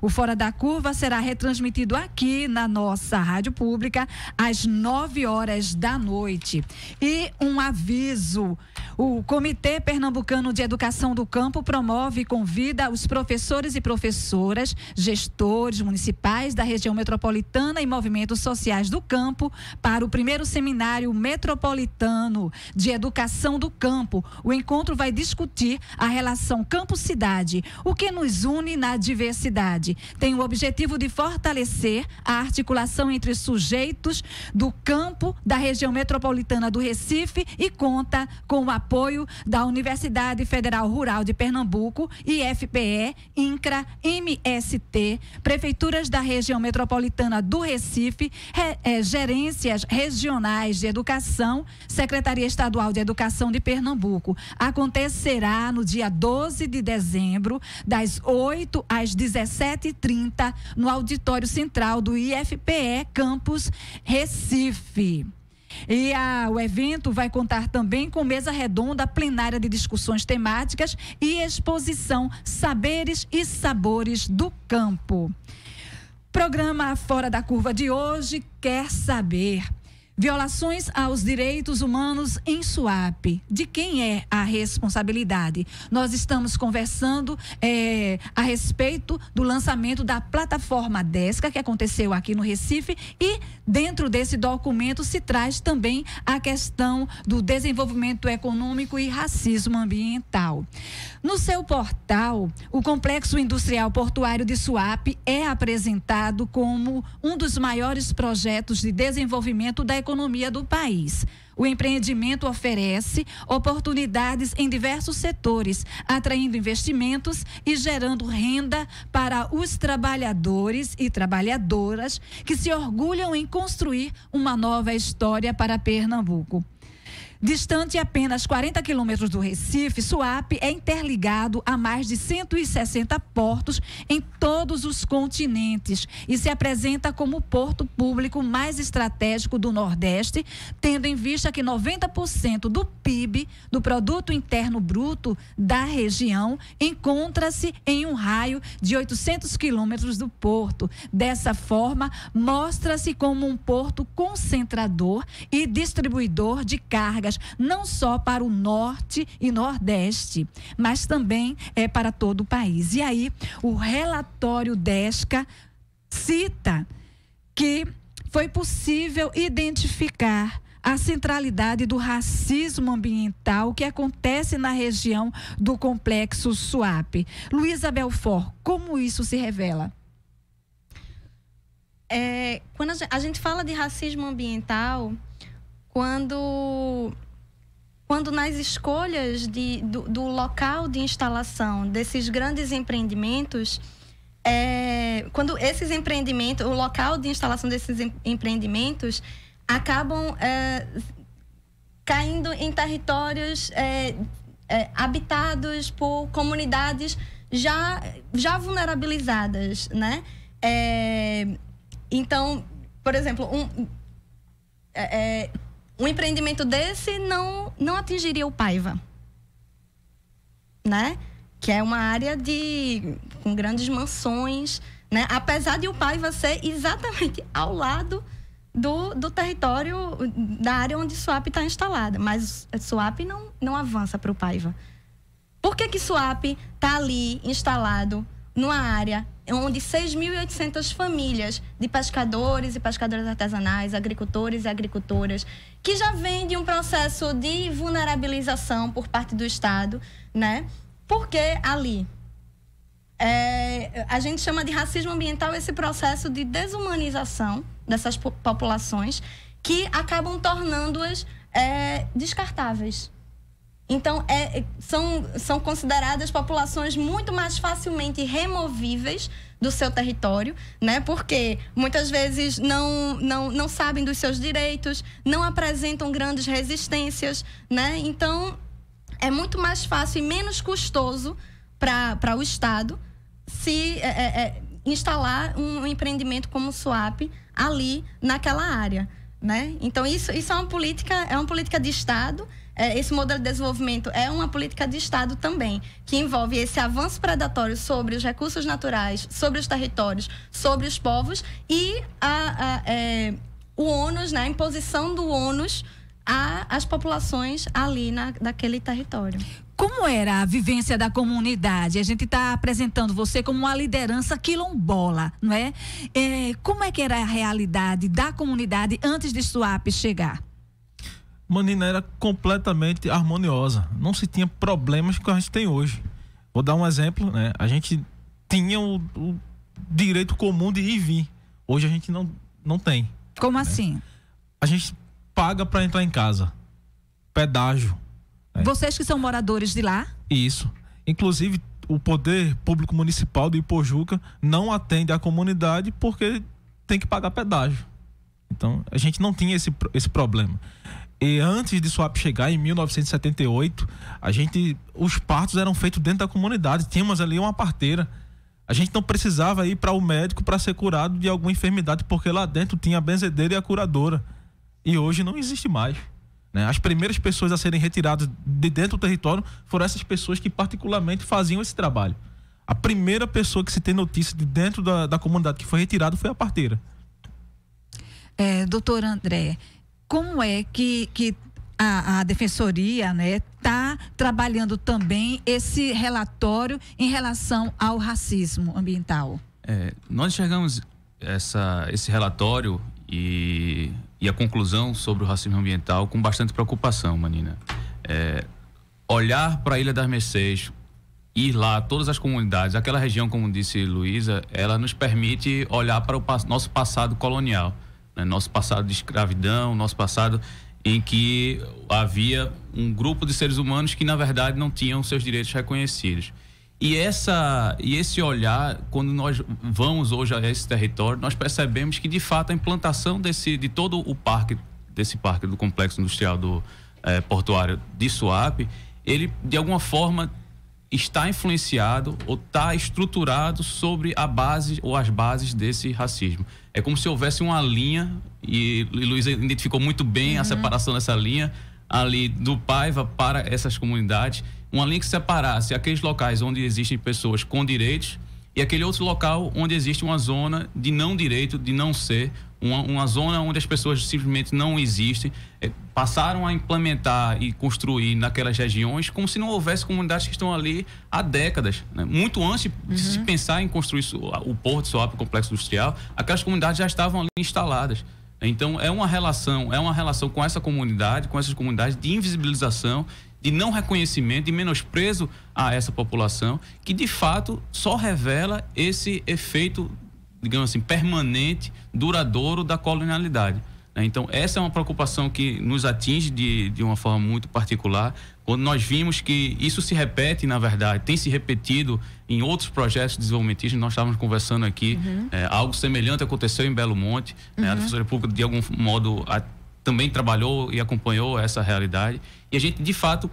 O Fora da Curva será retransmitido aqui na nossa rádio pública às 9h da noite. E um aviso: o Comitê Pernambucano de Educação do Campo promove e convida os professores e professoras, gestores municipais da região metropolitana e movimentos sociais do campo para o primeiro seminário metropolitano de educação do campo. O encontro vai discutir a relação campo-cidade, o que nos une na diversidade. Tem o objetivo de fortalecer a articulação entre sujeitos do campo da região metropolitana do Recife e conta com o apoio da Universidade Federal Rural de Pernambuco, IFPE, INCRA, MST, prefeituras da região metropolitana do Recife, gerências regionais de educação, Secretaria Estadual de Educação de Pernambuco. Acontecerá no dia 12 de dezembro, das 8 às 17h30, no auditório central do IFPE Campus Recife. E o evento vai contar também com mesa redonda plenária de discussões temáticas e exposição Saberes e Sabores do Campo. Programa Fora da Curva de hoje quer saber: violações aos direitos humanos em Suape. De quem é a responsabilidade? Nós estamos conversando a respeito do lançamento da plataforma Desca, que aconteceu aqui no Recife, e dentro desse documento se traz também a questão do desenvolvimento econômico e racismo ambiental. No seu portal, o Complexo Industrial Portuário de Suape é apresentado como um dos maiores projetos de desenvolvimento da economia do país. O empreendimento oferece oportunidades em diversos setores, atraindo investimentos e gerando renda para os trabalhadores e trabalhadoras que se orgulham em construir uma nova história para Pernambuco. Distante apenas 40 quilômetros do Recife, Suape é interligado a mais de 160 portos em todos os continentes e se apresenta como o porto público mais estratégico do Nordeste, tendo em vista que 90% do PIB, do Produto Interno Bruto da região, encontra-se em um raio de 800 quilômetros do porto. Dessa forma, mostra-se como um porto concentrador e distribuidor de cargas, não só para o norte e nordeste, mas também para todo o país. E aí, o relatório Desca cita que foi possível identificar a centralidade do racismo ambiental que acontece na região do Complexo Suape. Luísa Belfort, como isso se revela? Quando a gente fala de racismo ambiental, quando nas escolhas do local de instalação desses grandes empreendimentos, quando esses empreendimentos, o local de instalação desses empreendimentos acabam caindo em territórios habitados por comunidades já vulnerabilizadas, né? Então, por exemplo, um empreendimento desse não atingiria o Paiva, né? Que é uma área com grandes mansões, né? Apesar de o Paiva ser exatamente ao lado do território, da área onde Suape está instalada. Mas Suape não avança para o Paiva. Por que Suape está ali instalado numa área onde 6.800 famílias de pescadores e pescadoras artesanais, agricultores e agricultoras, que já vêm de um processo de vulnerabilização por parte do Estado, né? Porque ali a gente chama de racismo ambiental esse processo de desumanização dessas populações que acabam tornando-as descartáveis. Então, são consideradas populações muito mais facilmente removíveis do seu território, né? Porque muitas vezes não sabem dos seus direitos, não apresentam grandes resistências, né? Então, é muito mais fácil e menos custoso para o Estado se instalar um empreendimento como o Suape ali naquela área. né? Então isso é uma política de Estado. Esse modelo de desenvolvimento é uma política de Estado também, que envolve esse avanço predatório sobre os recursos naturais, sobre os territórios, sobre os povos e o ônus, né, a imposição do ônus às populações ali naquele território. Como era a vivência da comunidade? A gente está apresentando você como uma liderança quilombola, não é? Como é que era a realidade da comunidade antes de Suape chegar? Manina, era completamente harmoniosa. Não se tinha problemas que a gente tem hoje. Vou dar um exemplo, né? A gente tinha o direito comum de ir e vir. Hoje a gente não tem. Como assim? A gente paga para entrar em casa. Pedágio. Vocês que são moradores de lá? Isso. Inclusive, o poder público municipal de Ipojuca não atende a comunidade porque tem que pagar pedágio. Então, a gente não tinha esse problema. E antes de Suape chegar, em 1978, os partos eram feitos dentro da comunidade. Tínhamos ali uma parteira. A gente não precisava ir para o médico para ser curado de alguma enfermidade, porque lá dentro tinha a benzedeira e a curadora. E hoje não existe mais. Né? As primeiras pessoas a serem retiradas de dentro do território foram essas pessoas que particularmente faziam esse trabalho. A primeira pessoa que se tem notícia de dentro da comunidade que foi retirada foi a parteira. Doutor André, como é que a Defensoria, né, está trabalhando também esse relatório em relação ao racismo ambiental? Nós enxergamos esse relatório e a conclusão sobre o racismo ambiental com bastante preocupação, Manina. Olhar para a Ilha das Mercês, ir lá, todas as comunidades, aquela região, como disse Luísa, ela nos permite olhar para o nosso passado colonial, né? Nosso passado de escravidão, nosso passado em que havia um grupo de seres humanos que, na verdade, não tinham seus direitos reconhecidos. E esse olhar, quando nós vamos hoje a esse território, nós percebemos que, de fato, a implantação de todo o parque, do complexo industrial portuário de Suape, ele, de alguma forma, está influenciado ou está estruturado sobre a base ou as bases desse racismo. É como se houvesse uma linha, e Luísa identificou muito bem a separação dessa linha, ali do Paiva para essas comunidades, uma linha que separasse aqueles locais onde existem pessoas com direitos e aquele outro local onde existe uma zona de não direito, de não ser, uma zona onde as pessoas simplesmente não existem. Passaram a implementar e construir naquelas regiões como se não houvesse comunidades que estão ali há décadas, né? Muito antes de se pensar em construir o Porto de Suape, o complexo industrial, aquelas comunidades já estavam ali instaladas. Então é uma relação com essa comunidade, com essas comunidades de invisibilização, de não reconhecimento, de menosprezo a essa população, que de fato só revela esse efeito, digamos assim, permanente, duradouro da colonialidade. Então essa é uma preocupação que nos atinge de uma forma muito particular, quando nós vimos que isso se repete, na verdade, tem se repetido em outros projetos desenvolvimentistas. Nós estávamos conversando aqui, algo semelhante aconteceu em Belo Monte, a Defensoria Pública de algum modo também trabalhou e acompanhou essa realidade, e a gente de fato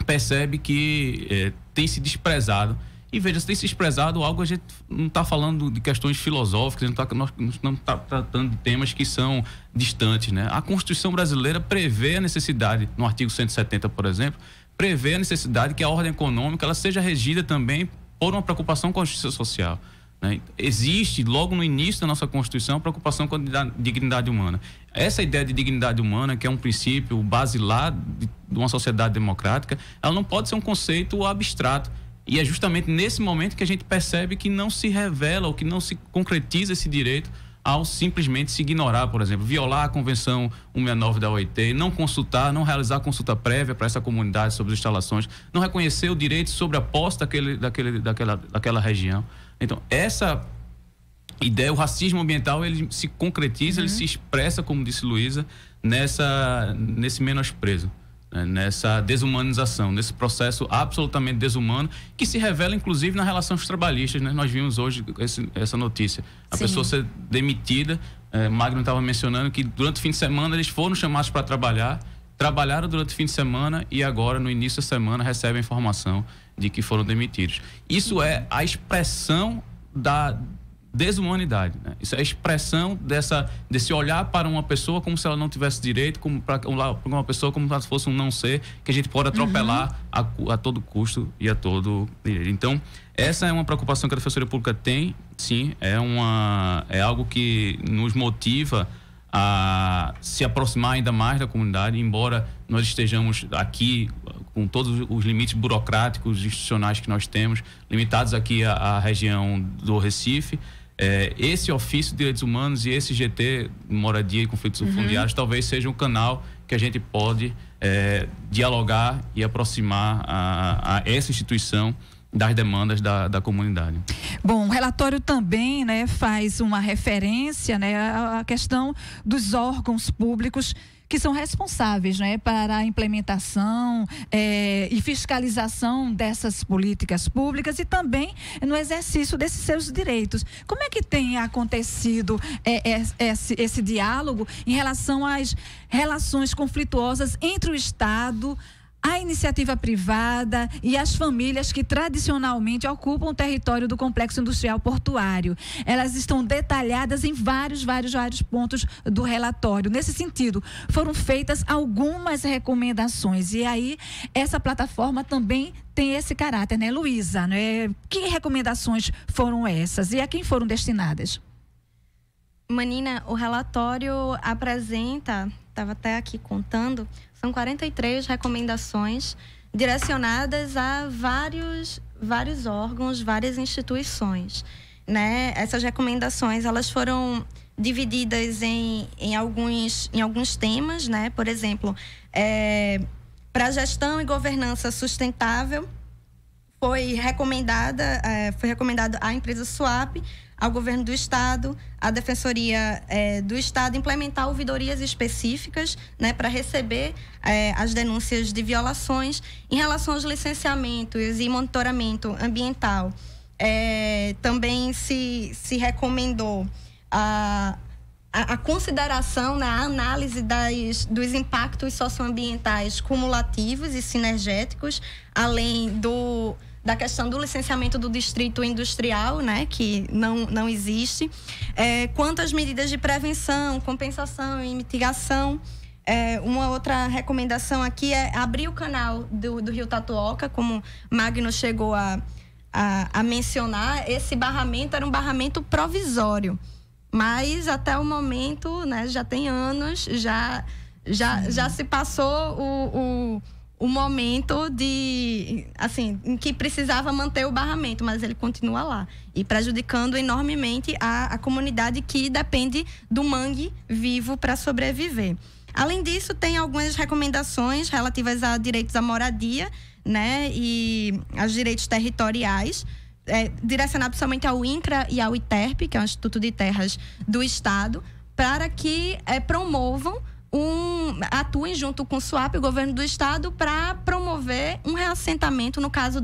percebe que tem se desprezado. E veja, se tem se desprezado algo, a gente não está falando de questões filosóficas, nós não está tratando de temas que são distantes, né? A Constituição brasileira prevê a necessidade, no artigo 170, por exemplo, prevê a necessidade que a ordem econômica ela seja regida também por uma preocupação com a justiça social, né? Existe, logo no início da nossa Constituição, a preocupação com a dignidade humana. Essa ideia de dignidade humana, que é um princípio basilar de uma sociedade democrática, ela não pode ser um conceito abstrato. E é justamente nesse momento que a gente percebe que não se revela ou que não se concretiza esse direito ao simplesmente se ignorar, por exemplo, violar a Convenção 169 da OIT, não consultar, não realizar consulta prévia para essa comunidade sobre as instalações, não reconhecer o direito sobre a posse daquela região. Então, essa ideia, o racismo ambiental, ele se concretiza, ele se expressa, como disse Luísa, nesse menosprezo, nessa desumanização, nesse processo absolutamente desumano, que se revela inclusive na relação dos trabalhistas, né? Nós vimos hoje essa notícia, a pessoa ser demitida. Magno estava mencionando que durante o fim de semana eles foram chamados para trabalharam durante o fim de semana e agora no início da semana recebem a informação de que foram demitidos. Isso é a expressão desumanidade, né? Isso é a expressão desse olhar para uma pessoa como se ela não tivesse direito, como para uma pessoa como se ela fosse um não ser, que a gente pode atropelar a todo custo e a todo direito. Então, essa é uma preocupação que a Defensoria Pública tem, sim, é algo que nos motiva a se aproximar ainda mais da comunidade, embora nós estejamos aqui com todos os limites burocráticos, institucionais que nós temos, limitados aqui à região do Recife. Esse ofício de direitos humanos e esse GT, moradia e conflitos fundiários, talvez seja um canal que a gente pode dialogar e aproximar a essa instituição das demandas da comunidade. Bom, o relatório também, né, faz uma referência, né, à questão dos órgãos públicos que são responsáveis, né, para a implementação e fiscalização dessas políticas públicas e também no exercício desses seus direitos. Como é que tem acontecido esse diálogo em relação às relações conflituosas entre o Estado, a iniciativa privada e as famílias que tradicionalmente ocupam o território do complexo industrial portuário? Elas estão detalhadas em vários pontos do relatório. Nesse sentido, foram feitas algumas recomendações e aí essa plataforma também tem esse caráter, né, Luísa? Né? Que recomendações foram essas e a quem foram destinadas? Manina, o relatório apresenta, estava até aqui contando, são 43 recomendações direcionadas a vários órgãos, várias instituições, né? Essas recomendações, elas foram divididas em alguns temas, né? Por exemplo, para gestão e governança sustentável, foi recomendado à empresa SUAP, ao governo do Estado, à Defensoria do Estado, implementar ouvidorias específicas, né, para receber as denúncias de violações. Em relação aos licenciamentos e monitoramento ambiental, também se recomendou a consideração, né, a análise dos impactos socioambientais cumulativos e sinergéticos, além da questão do licenciamento do distrito industrial, né, que não existe. Quanto às medidas de prevenção, compensação e mitigação, uma outra recomendação aqui é abrir o canal do Rio Tatuoca, como Magno chegou a mencionar. Esse barramento era um barramento provisório, mas até o momento, né, já tem anos, já se passou o momento em que precisava manter o barramento, mas ele continua lá e prejudicando enormemente a comunidade que depende do mangue vivo para sobreviver. Além disso, tem algumas recomendações relativas a direitos à moradia, né, e aos direitos territoriais, direcionado somente ao INCRA e ao ITERP, que é o Instituto de Terras do Estado, para que promovam atuem junto com o SUAP, o governo do Estado, para promover um reassentamento no caso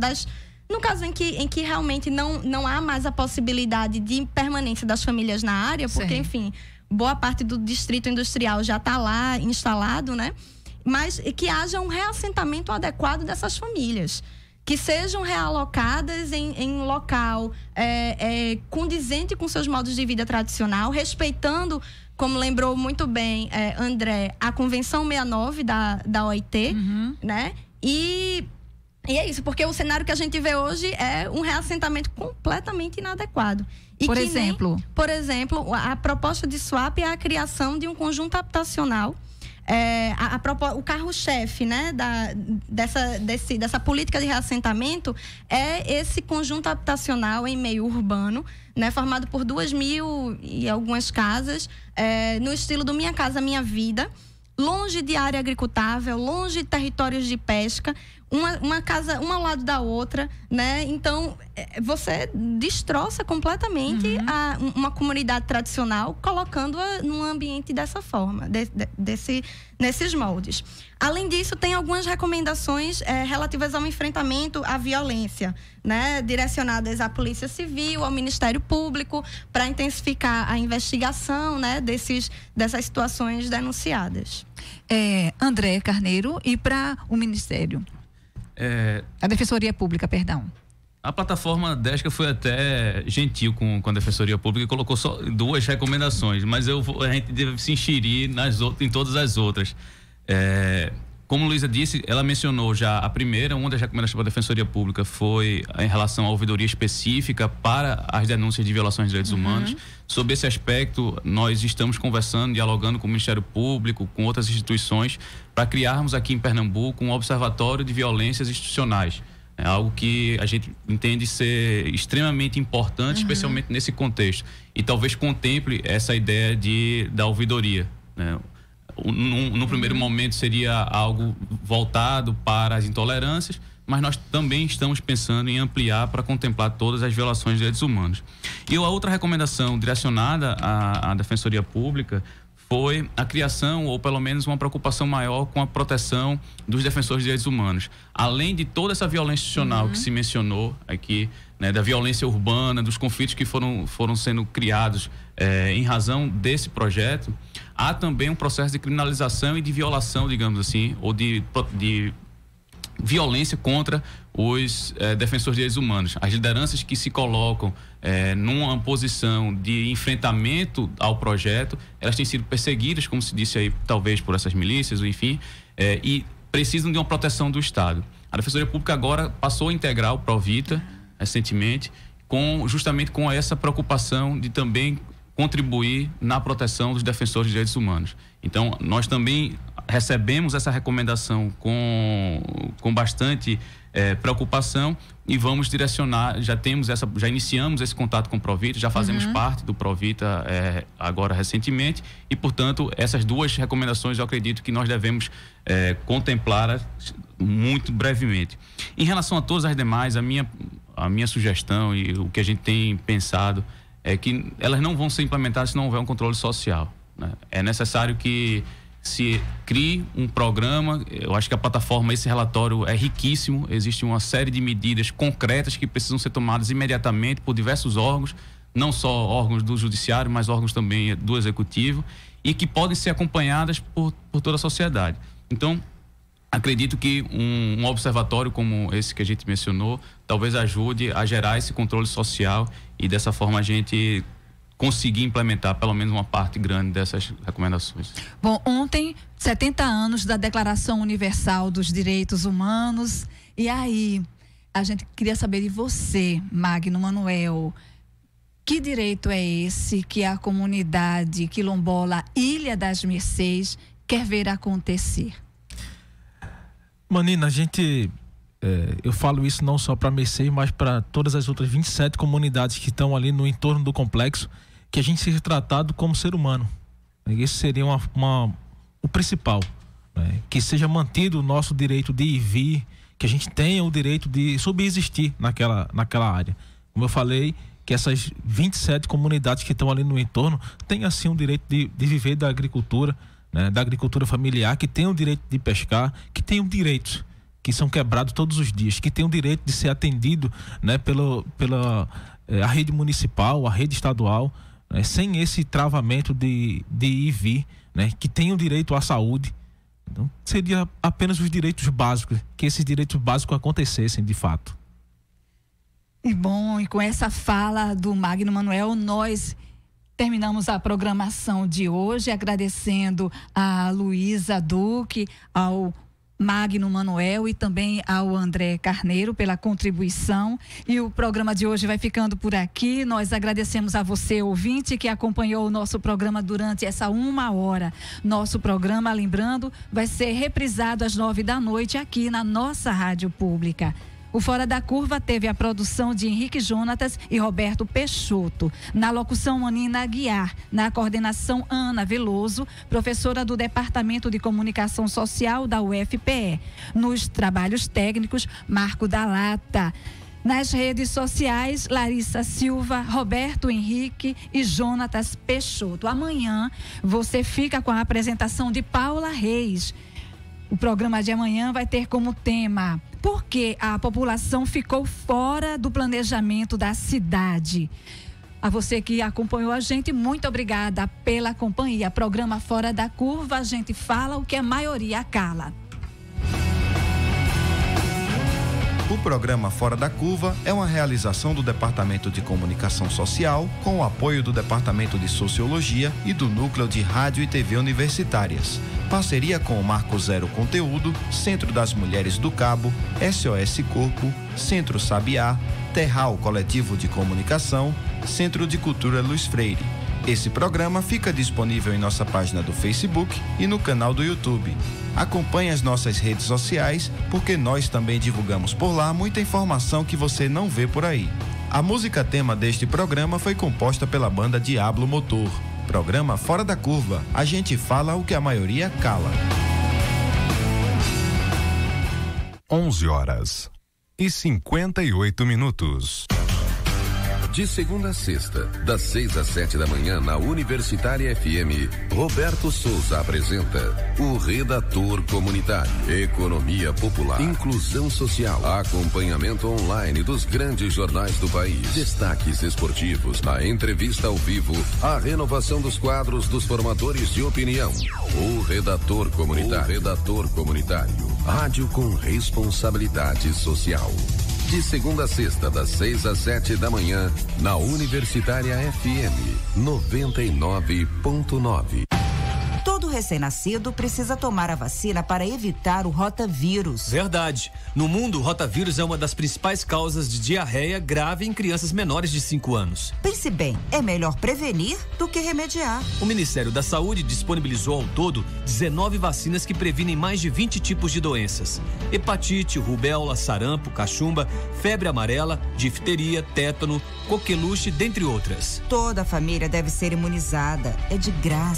em que realmente não há mais a possibilidade de permanência das famílias na área, porque, sim, enfim, boa parte do distrito industrial já está lá instalado, né? Mas que haja um reassentamento adequado dessas famílias, que sejam realocadas em local condizente com seus modos de vida tradicional, respeitando, como lembrou muito bem André, a Convenção 69 da OIT, né? E é isso, porque o cenário que a gente vê hoje é um reassentamento completamente inadequado. Por exemplo, a proposta de SUAP é a criação de um conjunto habitacional. O carro-chefe, né, dessa política de reassentamento é esse conjunto habitacional em meio urbano, né, formado por 2.000 e algumas casas, no estilo do Minha Casa Minha Vida, longe de área agricultável, longe de territórios de pesca, uma casa uma ao lado da outra, né? Então você destroça completamente uma comunidade tradicional, colocando-a num ambiente dessa forma, nesses moldes. Além disso, tem algumas recomendações relativas ao enfrentamento à violência, né, direcionadas à Polícia Civil, ao Ministério Público, para intensificar a investigação, né, dessas situações denunciadas. André Carneiro, e para o Ministério? A Defensoria Pública, perdão. A plataforma DESCA foi até gentil com a Defensoria Pública e colocou só 2 recomendações, mas a gente deve se inserir em todas as outras. Como a Luísa disse, ela mencionou já a primeira, uma das recomendações para a Defensoria Pública foi em relação à ouvidoria específica para as denúncias de violações de direitos humanos. Sobre esse aspecto, nós estamos conversando, dialogando com o Ministério Público, com outras instituições, para criarmos aqui em Pernambuco um observatório de violências institucionais. É algo que a gente entende ser extremamente importante, especialmente nesse contexto. E talvez contemple essa ideia da ouvidoria, né? No primeiro momento seria algo voltado para as intolerâncias, mas nós também estamos pensando em ampliar para contemplar todas as violações de direitos humanos. E a outra recomendação direcionada à Defensoria Pública foi a criação, ou pelo menos uma preocupação maior com a proteção dos defensores de direitos humanos. Além de toda essa violência institucional que se mencionou aqui, né, da violência urbana, dos conflitos que foram sendo criados em razão desse projeto, há também um processo de criminalização e de violação, digamos assim, ou de violência contra os defensores de direitos humanos. As lideranças que se colocam numa posição de enfrentamento ao projeto, elas têm sido perseguidas, como se disse aí, talvez por essas milícias, enfim, e precisam de uma proteção do Estado. A Defensoria Pública agora passou a integrar o Provita, recentemente, justamente com essa preocupação de também contribuir na proteção dos defensores de direitos humanos. Então, nós também recebemos essa recomendação com bastante preocupação e vamos direcionar, já iniciamos esse contato com o Provita, já fazemos parte do Provita agora recentemente e, portanto, essas 2 recomendações eu acredito que nós devemos contemplar muito brevemente. Em relação a todas as demais, a minha sugestão e o que a gente tem pensado é que elas não vão ser implementadas se não houver um controle social, né? É necessário que se crie um programa. Eu acho que a plataforma, esse relatório é riquíssimo, existe uma série de medidas concretas que precisam ser tomadas imediatamente por diversos órgãos, não só órgãos do judiciário, mas órgãos também do executivo, e que podem ser acompanhadas por toda a sociedade. Então, acredito que um observatório como esse que a gente mencionou talvez ajude a gerar esse controle social e dessa forma a gente conseguir implementar pelo menos uma parte grande dessas recomendações. Bom, ontem, 70 anos da Declaração Universal dos Direitos Humanos, e aí a gente queria saber de você, Magno Manuel, que direito é esse que a comunidade quilombola Ilha das Mercês quer ver acontecer? Manina, eu falo isso não só para Mercês, mas para todas as outras 27 comunidades que estão ali no entorno do complexo, que a gente seja tratado como ser humano. Esse seria o principal, né? Que seja mantido o nosso direito de ir e vir, que a gente tenha o direito de subsistir naquela área. Como eu falei, que essas 27 comunidades que estão ali no entorno tenham assim o direito de viver da agricultura, né? Da agricultura familiar, que tenham o direito de pescar, que tenham direitos que são quebrados todos os dias, que tenham o direito de ser atendido, né, pela rede municipal, a rede estadual, né, sem esse travamento de ir e vir, né, que tenham direito à saúde. Então, seria apenas os direitos básicos, que esses direitos básicos acontecessem de fato. E bom, e com essa fala do Magno Manuel, nós terminamos a programação de hoje, agradecendo a Luísa Duque, ao Magno Manuel e também ao André Carneiro pela contribuição. E o programa de hoje vai ficando por aqui. Nós agradecemos a você, ouvinte, que acompanhou o nosso programa durante essa 1 hora. Nosso programa, lembrando, vai ser reprisado às 9 da noite aqui na nossa rádio pública. O Fora da Curva teve a produção de Henrique Jonatas e Roberto Peixoto. Na locução, Manina Aguiar. Na coordenação, Ana Veloso, professora do Departamento de Comunicação Social da UFPE. Nos trabalhos técnicos, Marco da Lata. Nas redes sociais, Larissa Silva, Roberto Henrique e Jonatas Peixoto. Amanhã, você fica com a apresentação de Paula Reis. O programa de amanhã vai ter como tema: por que a população ficou fora do planejamento da cidade? A você que acompanhou a gente, muito obrigada pela companhia. Programa Fora da Curva, a gente fala o que a maioria cala. O programa Fora da Curva é uma realização do Departamento de Comunicação Social com o apoio do Departamento de Sociologia e do Núcleo de Rádio e TV Universitárias. Parceria com o Marco Zero Conteúdo, Centro das Mulheres do Cabo, SOS Corpo, Centro Sabiá, Terral Coletivo de Comunicação, Centro de Cultura Luiz Freire. Esse programa fica disponível em nossa página do Facebook e no canal do YouTube. Acompanhe as nossas redes sociais, porque nós também divulgamos por lá muita informação que você não vê por aí. A música tema deste programa foi composta pela banda Diablo Motor. Programa Fora da Curva. A gente fala o que a maioria cala. 11h58. De segunda a sexta, das 6 às 7 da manhã, na Universitária FM, Roberto Souza apresenta o Redator Comunitário, Economia Popular, Inclusão Social, acompanhamento online dos grandes jornais do país, destaques esportivos, a entrevista ao vivo, a renovação dos quadros dos formadores de opinião. O Redator Comunitário, Redator Comunitário, rádio com responsabilidade social. De segunda a sexta, das 6 às 7 da manhã, na Universitária FM 99.9. Todo recém-nascido precisa tomar a vacina para evitar o rotavírus. Verdade. No mundo, o rotavírus é uma das principais causas de diarreia grave em crianças menores de 5 anos. Pense bem, é melhor prevenir do que remediar. O Ministério da Saúde disponibilizou ao todo 19 vacinas que previnem mais de 20 tipos de doenças: hepatite, rubéola, sarampo, cachumba, febre amarela, difteria, tétano, coqueluche, dentre outras. Toda a família deve ser imunizada. É de graça.